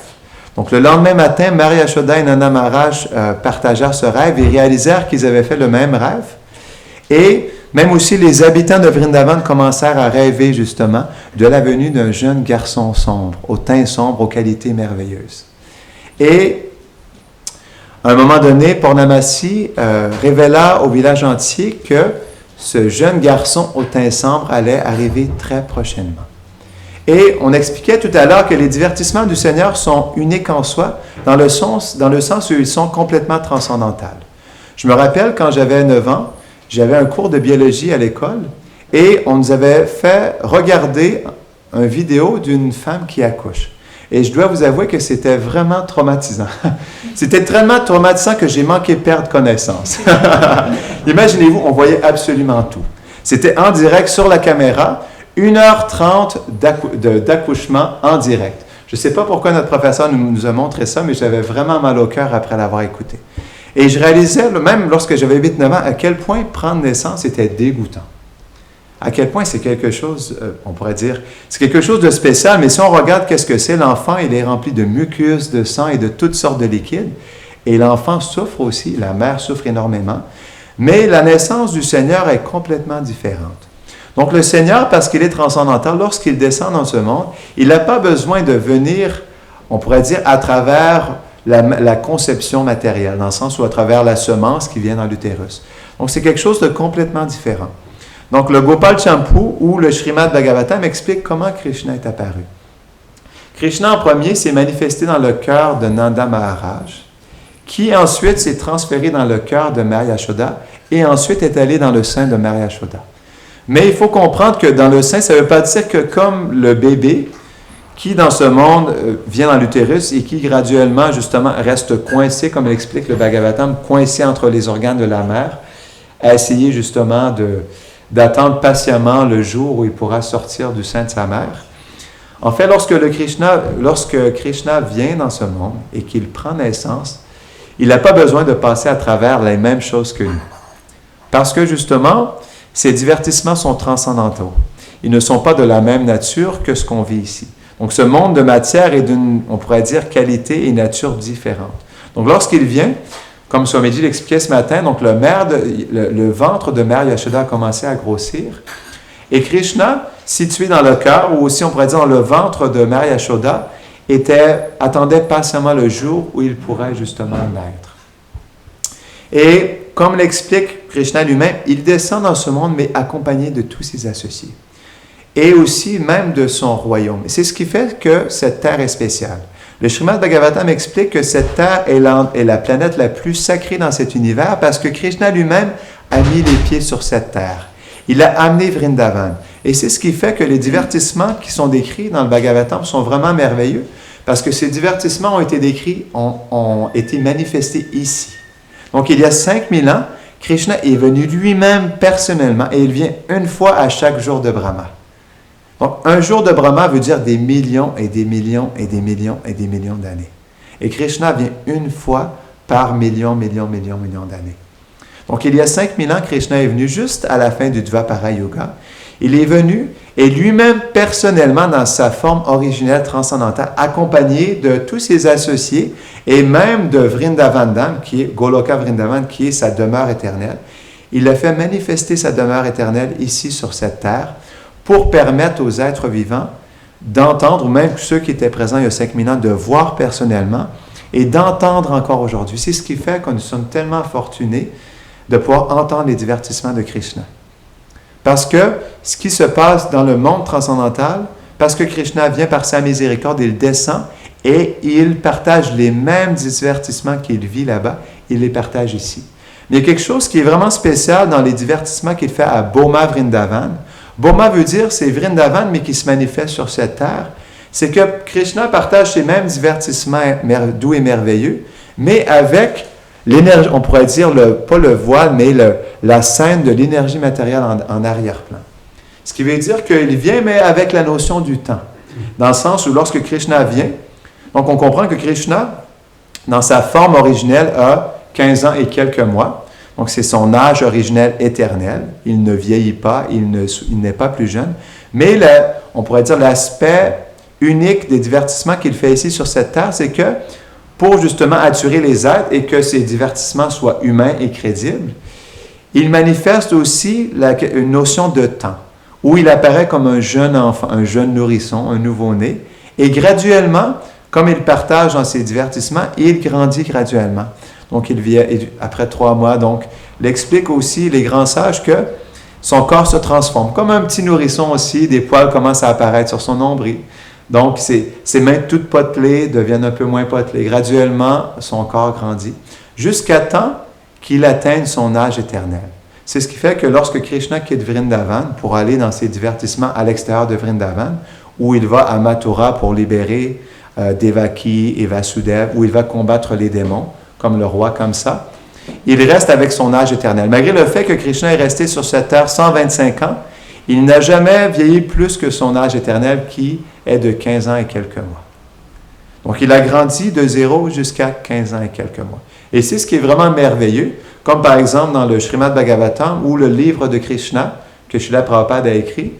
Donc le lendemain matin, Mère Yashoda et Nanda Maharaj partagèrent ce rêve et réalisèrent qu'ils avaient fait le même rêve. Et même aussi les habitants de Vrindavan commencèrent à rêver justement de la venue d'un jeune garçon sombre, au teint sombre, aux qualités merveilleuses. Et À un moment donné, Purnamasi révéla au village entier que ce jeune garçon au teint sombre allait arriver très prochainement. Et on expliquait tout à l'heure que les divertissements du Seigneur sont uniques en soi, dans le sens où ils sont complètement transcendantaux. Je me rappelle quand j'avais 9 ans, j'avais un cours de biologie à l'école et on nous avait fait regarder une vidéo d'une femme qui accouche. Et je dois vous avouer que c'était vraiment traumatisant. C'était tellement traumatisant que j'ai manqué perdre connaissance. Imaginez-vous, on voyait absolument tout. C'était en direct sur la caméra, 1h30 d'accouchement en direct. Je ne sais pas pourquoi notre professeur nous a montré ça, mais j'avais vraiment mal au cœur après l'avoir écouté. Et je réalisais, même lorsque j'avais 8-9 ans, à quel point prendre naissance était dégoûtant. À quel point c'est quelque chose, on pourrait dire, c'est quelque chose de spécial, mais si on regarde qu'est-ce que c'est, l'enfant, il est rempli de mucus, de sang et de toutes sortes de liquides. Et l'enfant souffre aussi, la mère souffre énormément. Mais la naissance du Seigneur est complètement différente. Donc le Seigneur, parce qu'il est transcendantal, lorsqu'il descend dans ce monde, il n'a pas besoin de venir, on pourrait dire, à travers la conception matérielle, dans le sens où à travers la semence qui vient dans l'utérus. Donc c'est quelque chose de complètement différent. Donc, le Gopal Champu ou le Srimad Bhagavatam explique comment Krishna est apparu. Krishna, en premier, s'est manifesté dans le cœur de Nanda Maharaj, qui ensuite s'est transféré dans le cœur de Mère Yashoda et ensuite est allé dans le sein de Mère Yashoda. Mais il faut comprendre que dans le sein, ça ne veut pas dire que comme le bébé qui, dans ce monde, vient dans l'utérus et qui, graduellement, justement, reste coincé, comme l'explique le Bhagavatam, coincé entre les organes de la mère, a essayé justement d'attendre patiemment le jour où il pourra sortir du sein de sa mère. En fait, lorsque Krishna vient dans ce monde et qu'il prend naissance, il n'a pas besoin de passer à travers les mêmes choses que nous. Parce que justement, ces divertissements sont transcendantaux. Ils ne sont pas de la même nature que ce qu'on vit ici. Donc, ce monde de matière est d'une, on pourrait dire, qualité et nature différente. Donc, lorsqu'il vient, comme Swamiji l'expliquait ce matin, donc le ventre de Mère Yashoda a commencé à grossir. Et Krishna, situé dans le cœur, ou aussi on pourrait dire dans le ventre de Mère Yashoda, attendait patiemment le jour où il pourrait justement naître. Et comme l'explique Krishna lui-même, il descend dans ce monde, mais accompagné de tous ses associés. Et aussi même de son royaume. C'est ce qui fait que cette terre est spéciale. Le Srimad Bhagavatam explique que cette terre est la planète la plus sacrée dans cet univers parce que Krishna lui-même a mis les pieds sur cette terre. Il a amené Vrindavan. Et c'est ce qui fait que les divertissements qui sont décrits dans le Bhagavatam sont vraiment merveilleux parce que ces divertissements ont été décrits, ont été manifestés ici. Donc il y a 5000 ans, Krishna est venu lui-même personnellement et il vient une fois à chaque jour de Brahma. Donc, un jour de Brahma veut dire des millions et des millions et des millions et des millions d'années. Et Krishna vient une fois par millions d'années. Donc, il y a 5000 ans, Krishna est venu juste à la fin du Dvapara Yuga. Il est venu et lui-même, personnellement, dans sa forme originelle transcendantale, accompagné de tous ses associés et même de Vrindavandam, qui est Goloka Vrindavan, qui est sa demeure éternelle. Il a fait manifester sa demeure éternelle ici sur cette terre, pour permettre aux êtres vivants d'entendre, ou même ceux qui étaient présents il y a 5000 ans, de voir personnellement et d'entendre encore aujourd'hui. C'est ce qui fait que nous sommes tellement fortunés de pouvoir entendre les divertissements de Krishna. Parce que ce qui se passe dans le monde transcendantal, parce que Krishna vient par sa miséricorde, il descend et il partage les mêmes divertissements qu'il vit là-bas, il les partage ici. Mais il y a quelque chose qui est vraiment spécial dans les divertissements qu'il fait à Boma Vrindavan. Boma veut dire c'est Vrindavan, mais qui se manifeste sur cette terre. C'est que Krishna partage ces mêmes divertissements doux et merveilleux, mais avec l'énergie, on pourrait dire, pas le voile, mais la scène de l'énergie matérielle en arrière-plan. Ce qui veut dire qu'il vient, mais avec la notion du temps. Dans le sens où lorsque Krishna vient, donc on comprend que Krishna, dans sa forme originelle, a 15 ans et quelques mois. Donc, c'est son âge originel éternel. Il ne vieillit pas, il n'est pas plus jeune. Mais on pourrait dire l'aspect unique des divertissements qu'il fait ici sur cette terre, c'est que pour justement attirer les êtres et que ces divertissements soient humains et crédibles, il manifeste aussi une notion de temps, où il apparaît comme un jeune enfant, un jeune nourrisson, un nouveau-né, et graduellement, comme il partage dans ses divertissements, il grandit graduellement. Donc, il vit après 3 mois. Donc, il explique aussi, les grands sages, que son corps se transforme. Comme un petit nourrisson aussi, des poils commencent à apparaître sur son nombril. Donc, ses mains toutes potelées deviennent un peu moins potelées. Graduellement, son corps grandit, jusqu'à temps qu'il atteigne son âge éternel. C'est ce qui fait que lorsque Krishna quitte Vrindavan pour aller dans ses divertissements à l'extérieur de Vrindavan, où il va à Mathura pour libérer Devaki et Vasudeva, où il va combattre les démons, comme le roi Kamsa, il reste avec son âge éternel. Malgré le fait que Krishna est resté sur cette terre 125 ans, il n'a jamais vieilli plus que son âge éternel qui est de 15 ans et quelques mois. Donc, il a grandi de 0 jusqu'à 15 ans et quelques mois. Et c'est ce qui est vraiment merveilleux, comme par exemple dans le Srimad Bhagavatam ou le livre de Krishna que Srila Prabhupada a écrit,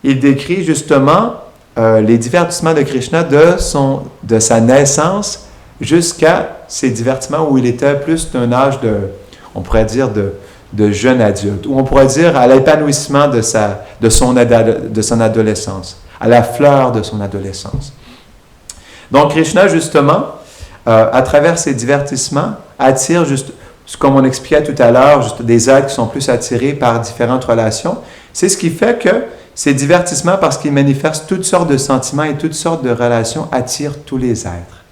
il décrit justement les divertissements de Krishna de sa naissance jusqu'à ses divertissements où il était plus d'un âge on pourrait dire, de jeune adulte, ou on pourrait dire à l'épanouissement de son adolescence, à la fleur de son adolescence. Donc Krishna, justement, à travers ses divertissements, attire, juste, comme on expliquait tout à l'heure, juste des êtres qui sont plus attirés par différentes relations. C'est ce qui fait que ces divertissements, parce qu'ils manifestent toutes sortes de sentiments et toutes sortes de relations, attirent tous les êtres.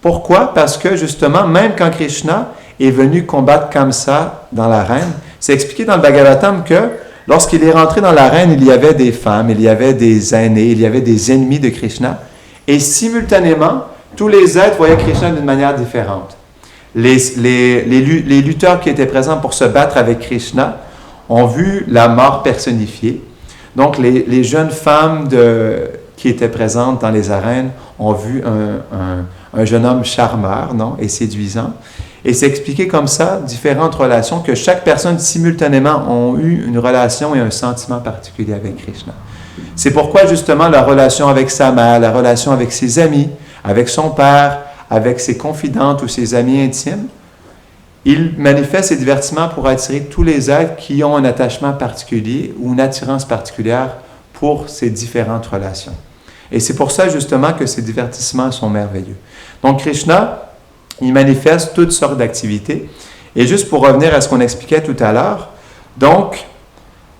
Pourquoi? Parce que justement, même quand Krishna est venu combattre Kamsa dans l'arène, c'est expliqué dans le Bhagavatam que lorsqu'il est rentré dans l'arène, il y avait des femmes, il y avait des aînés, il y avait des ennemis de Krishna, et simultanément, tous les êtres voyaient Krishna d'une manière différente. Les lutteurs qui étaient présents pour se battre avec Krishna ont vu la mort personnifiée. Donc, les jeunes femmes qui étaient présentes dans les arènes ont vu un jeune homme charmeur, et séduisant. Et c'est expliqué comme ça, différentes relations, que chaque personne simultanément ont eu une relation et un sentiment particulier avec Krishna. C'est pourquoi justement la relation avec sa mère, la relation avec ses amis, avec son père, avec ses confidentes ou ses amis intimes, il manifeste ses divertissements pour attirer tous les êtres qui ont un attachement particulier ou une attirance particulière pour ces différentes relations. Et c'est pour ça justement que ces divertissements sont merveilleux. Donc Krishna, il manifeste toutes sortes d'activités. Et juste pour revenir à ce qu'on expliquait tout à l'heure, donc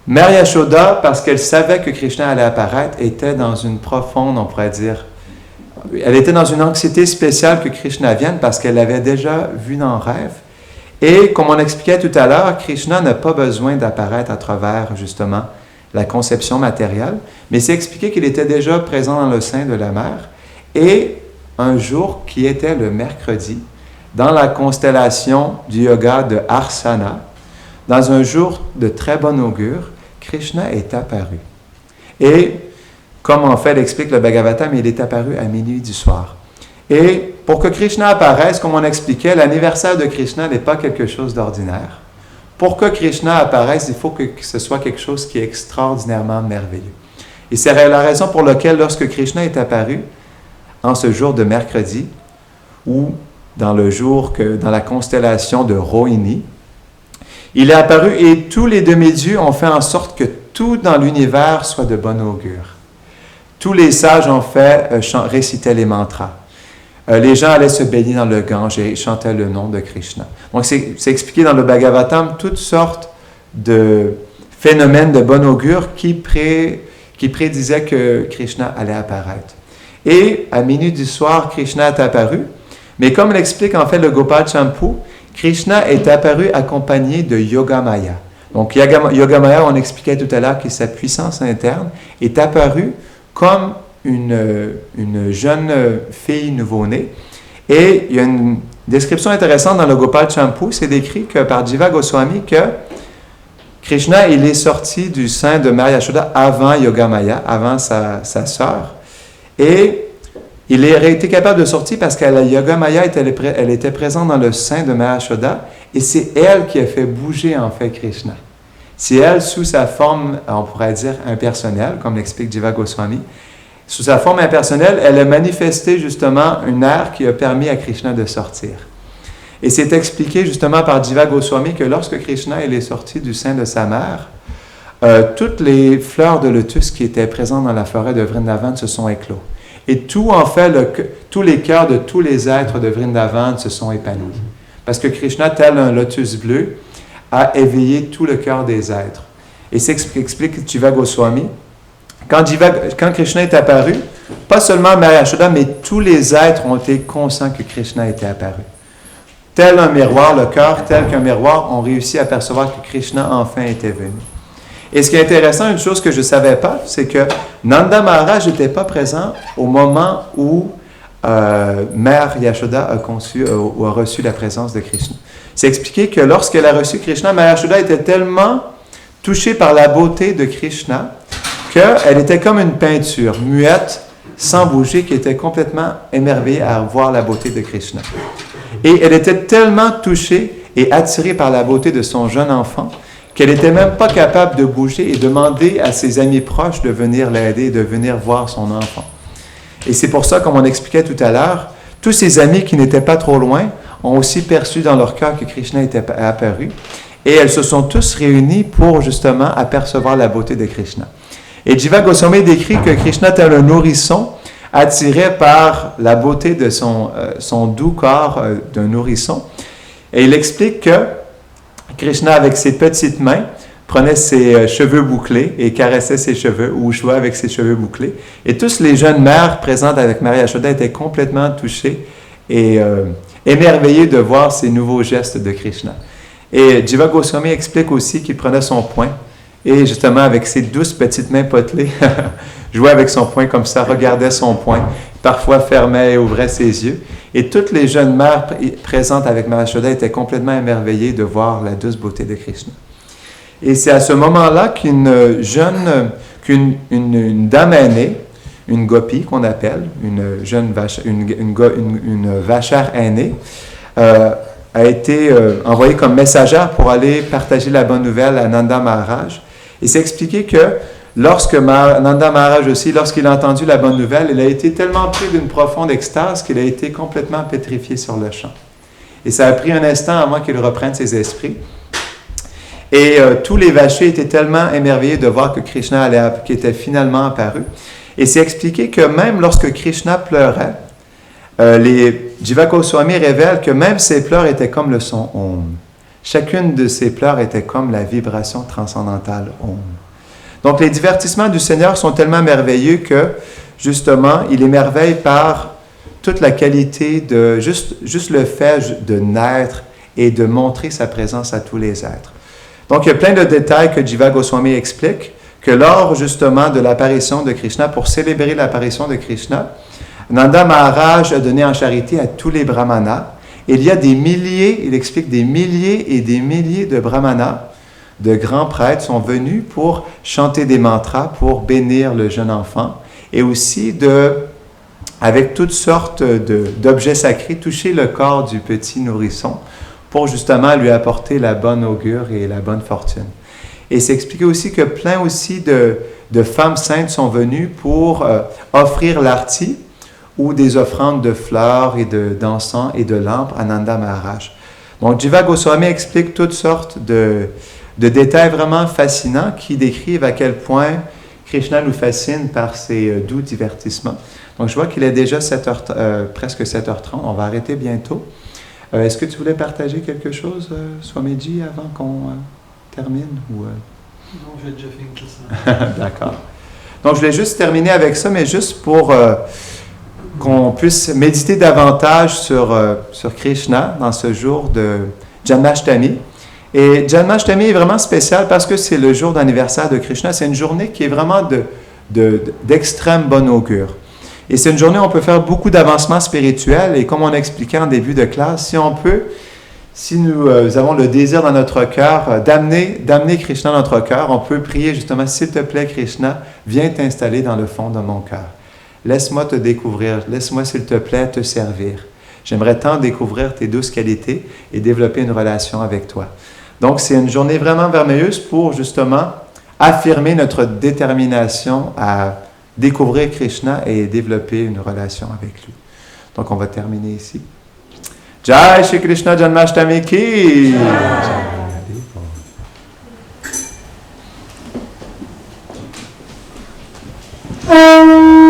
Mère Yashoda, parce qu'elle savait que Krishna allait apparaître, était dans une profonde, on pourrait dire, elle était dans une anxiété spéciale que Krishna vienne parce qu'elle l'avait déjà vu dans le rêve. Et comme on expliquait tout à l'heure, Krishna n'a pas besoin d'apparaître à travers justement la conception matérielle, mais c'est expliqué qu'il était déjà présent dans le sein de la mère. Et un jour qui était le mercredi, dans la constellation du yoga de Arsana, dans un jour de très bon augure, Krishna est apparu. Et comme en fait l'explique le Bhagavatam, il est apparu à minuit du soir. Et pour que Krishna apparaisse, comme on expliquait, l'anniversaire de Krishna n'est pas quelque chose d'ordinaire. Pour que Krishna apparaisse, il faut que ce soit quelque chose qui est extraordinairement merveilleux. Et c'est la raison pour laquelle, lorsque Krishna est apparu, en ce jour de mercredi, ou dans la constellation de Rohini, il est apparu et tous les demi-dieux ont fait en sorte que tout dans l'univers soit de bon augure. Tous les sages ont fait récitaient les mantras. Les gens allaient se baigner dans le Gange et chantaient le nom de Krishna. Donc, c'est expliqué dans le Bhagavatam toutes sortes de phénomènes de bon augure qui prédisaient que Krishna allait apparaître. Et à minuit du soir, Krishna est apparu. Mais comme l'explique en fait le Gopal Champu, Krishna est apparu accompagné de Yogamaya. Donc, Yogamaya, on expliquait tout à l'heure que sa puissance interne est apparue comme une jeune fille nouveau-née. Et il y a une description intéressante dans le Gopal Champu, c'est décrit par Jiva Goswami que Krishna, il est sorti du sein de Mère Yashoda avant Yogamaya, avant sa sœur. Et il aurait été capable de sortir parce que Yogamaya, elle était présente dans le sein de Mère Yashoda et c'est elle qui a fait bouger en fait Krishna. C'est elle, sous sa forme, on pourrait dire impersonnelle, comme l'explique Jiva Goswami, sous sa forme impersonnelle, elle a manifesté justement une ère qui a permis à Krishna de sortir. Et c'est expliqué justement par Jiva Goswami que lorsque Krishna est sorti du sein de sa mère, toutes les fleurs de lotus qui étaient présentes dans la forêt de Vrindavan se sont éclos. Et tout, en fait, tous les cœurs de tous les êtres de Vrindavan se sont épanouis. Parce que Krishna, tel un lotus bleu, a éveillé tout le cœur des êtres. Et c'est ce qu'explique Jiva Goswami. Quand Krishna est apparu, pas seulement Mary Yashoda, mais tous les êtres ont été conscients que Krishna était apparu. Tel un miroir, le cœur, tel qu'un miroir, ont réussi à percevoir que Krishna enfin était venu. Et ce qui est intéressant, une chose que je ne savais pas, c'est que Nanda Maharaj n'était pas présent au moment où Mère Yashoda a reçu la présence de Krishna. C'est expliqué que lorsqu'elle a reçu Krishna, Mère Yashoda était tellement touchée par la beauté de Krishna qu'elle était comme une peinture, muette, sans bouger, qui était complètement émerveillée à voir la beauté de Krishna. Et elle était tellement touchée et attirée par la beauté de son jeune enfant qu'elle n'était même pas capable de bouger et demander à ses amis proches de venir l'aider, de venir voir son enfant. Et c'est pour ça, comme on expliquait tout à l'heure, tous ses amis qui n'étaient pas trop loin ont aussi perçu dans leur cœur que Krishna était apparu. Et elles se sont tous réunies pour justement apercevoir la beauté de Krishna. Et Jiva Goswami décrit que Krishna tel un nourrisson attiré par la beauté de son doux corps d'un nourrisson. Et il explique que Krishna, avec ses petites mains, prenait ses cheveux bouclés et caressait ses cheveux ou jouait avec ses cheveux bouclés. Et tous les jeunes mères présentes avec Mary Yashoda étaient complètement touchées et émerveillées de voir ces nouveaux gestes de Krishna. Et Jiva Goswami explique aussi qu'il prenait son poing et justement avec ses douces petites mains potelées, jouait avec son poing comme ça, regardait son poing, parfois fermait et ouvrait ses yeux. Et toutes les jeunes mères présentes avec Mary Yashoda étaient complètement émerveillées de voir la douce beauté de Krishna. Et c'est à ce moment-là qu'une dame aînée, une gopi qu'on appelle, une vachère aînée, a été envoyée comme messagère pour aller partager la bonne nouvelle à Nanda Maharaj. Et c'est expliqué que lorsque Nanda Maharaj aussi, lorsqu'il a entendu la bonne nouvelle, il a été tellement pris d'une profonde extase qu'il a été complètement pétrifié sur le champ. Et ça a pris un instant avant qu'il reprenne ses esprits. Et tous les vachés étaient tellement émerveillés de voir que Krishna qui était finalement apparu. Et c'est expliqué que même lorsque Krishna pleurait, les Jiva Goswami révèlent que même ses pleurs étaient comme le son Om. Chacune de ses pleurs était comme la vibration transcendantale Om. Donc les divertissements du Seigneur sont tellement merveilleux que, justement, il émerveille par toute la qualité de juste le fait de naître et de montrer sa présence à tous les êtres. Donc, il y a plein de détails que Jiva Goswami explique, que lors, justement, de l'apparition de Krishna, pour célébrer l'apparition de Krishna, Nanda Maharaj a donné en charité à tous les brahmanas. Il y a des milliers, il explique, des milliers et des milliers de brahmanas, de grands prêtres, sont venus pour chanter des mantras, pour bénir le jeune enfant, et aussi avec toutes sortes d'objets sacrés, toucher le corps du petit nourrisson, pour justement lui apporter la bonne augure et la bonne fortune. Et c'est expliqué aussi que plein aussi de femmes saintes sont venues pour offrir l'arti ou des offrandes de fleurs et d'encens et de lampes à Nanda Maharaj. Donc Jiva Goswami explique toutes sortes de détails vraiment fascinants qui décrivent à quel point Krishna nous fascine par ses doux divertissements. Donc je vois qu'il est déjà presque 7h30, on va arrêter bientôt. Est-ce que tu voulais partager quelque chose, Swamiji, avant qu'on termine? Ou, Non, j'ai déjà fait une question. D'accord. Donc, je voulais juste terminer avec ça, mais juste pour qu'on puisse méditer davantage sur Krishna dans ce jour de Janmashtami. Et Janmashtami est vraiment spécial parce que c'est le jour d'anniversaire de Krishna. C'est une journée qui est vraiment d'extrême bonne augure. Et c'est une journée où on peut faire beaucoup d'avancements spirituels. Et comme on a expliqué en début de classe, si nous avons le désir dans notre cœur d'amener Krishna dans notre cœur, on peut prier justement, s'il te plaît Krishna, viens t'installer dans le fond de mon cœur. Laisse-moi te découvrir, laisse-moi s'il te plaît te servir. J'aimerais tant découvrir tes douces qualités et développer une relation avec toi. Donc c'est une journée vraiment merveilleuse pour justement affirmer notre détermination à découvrir Krishna et développer une relation avec lui. Donc on va terminer ici. Jai Shri Krishna Janmashtami ki! Jai.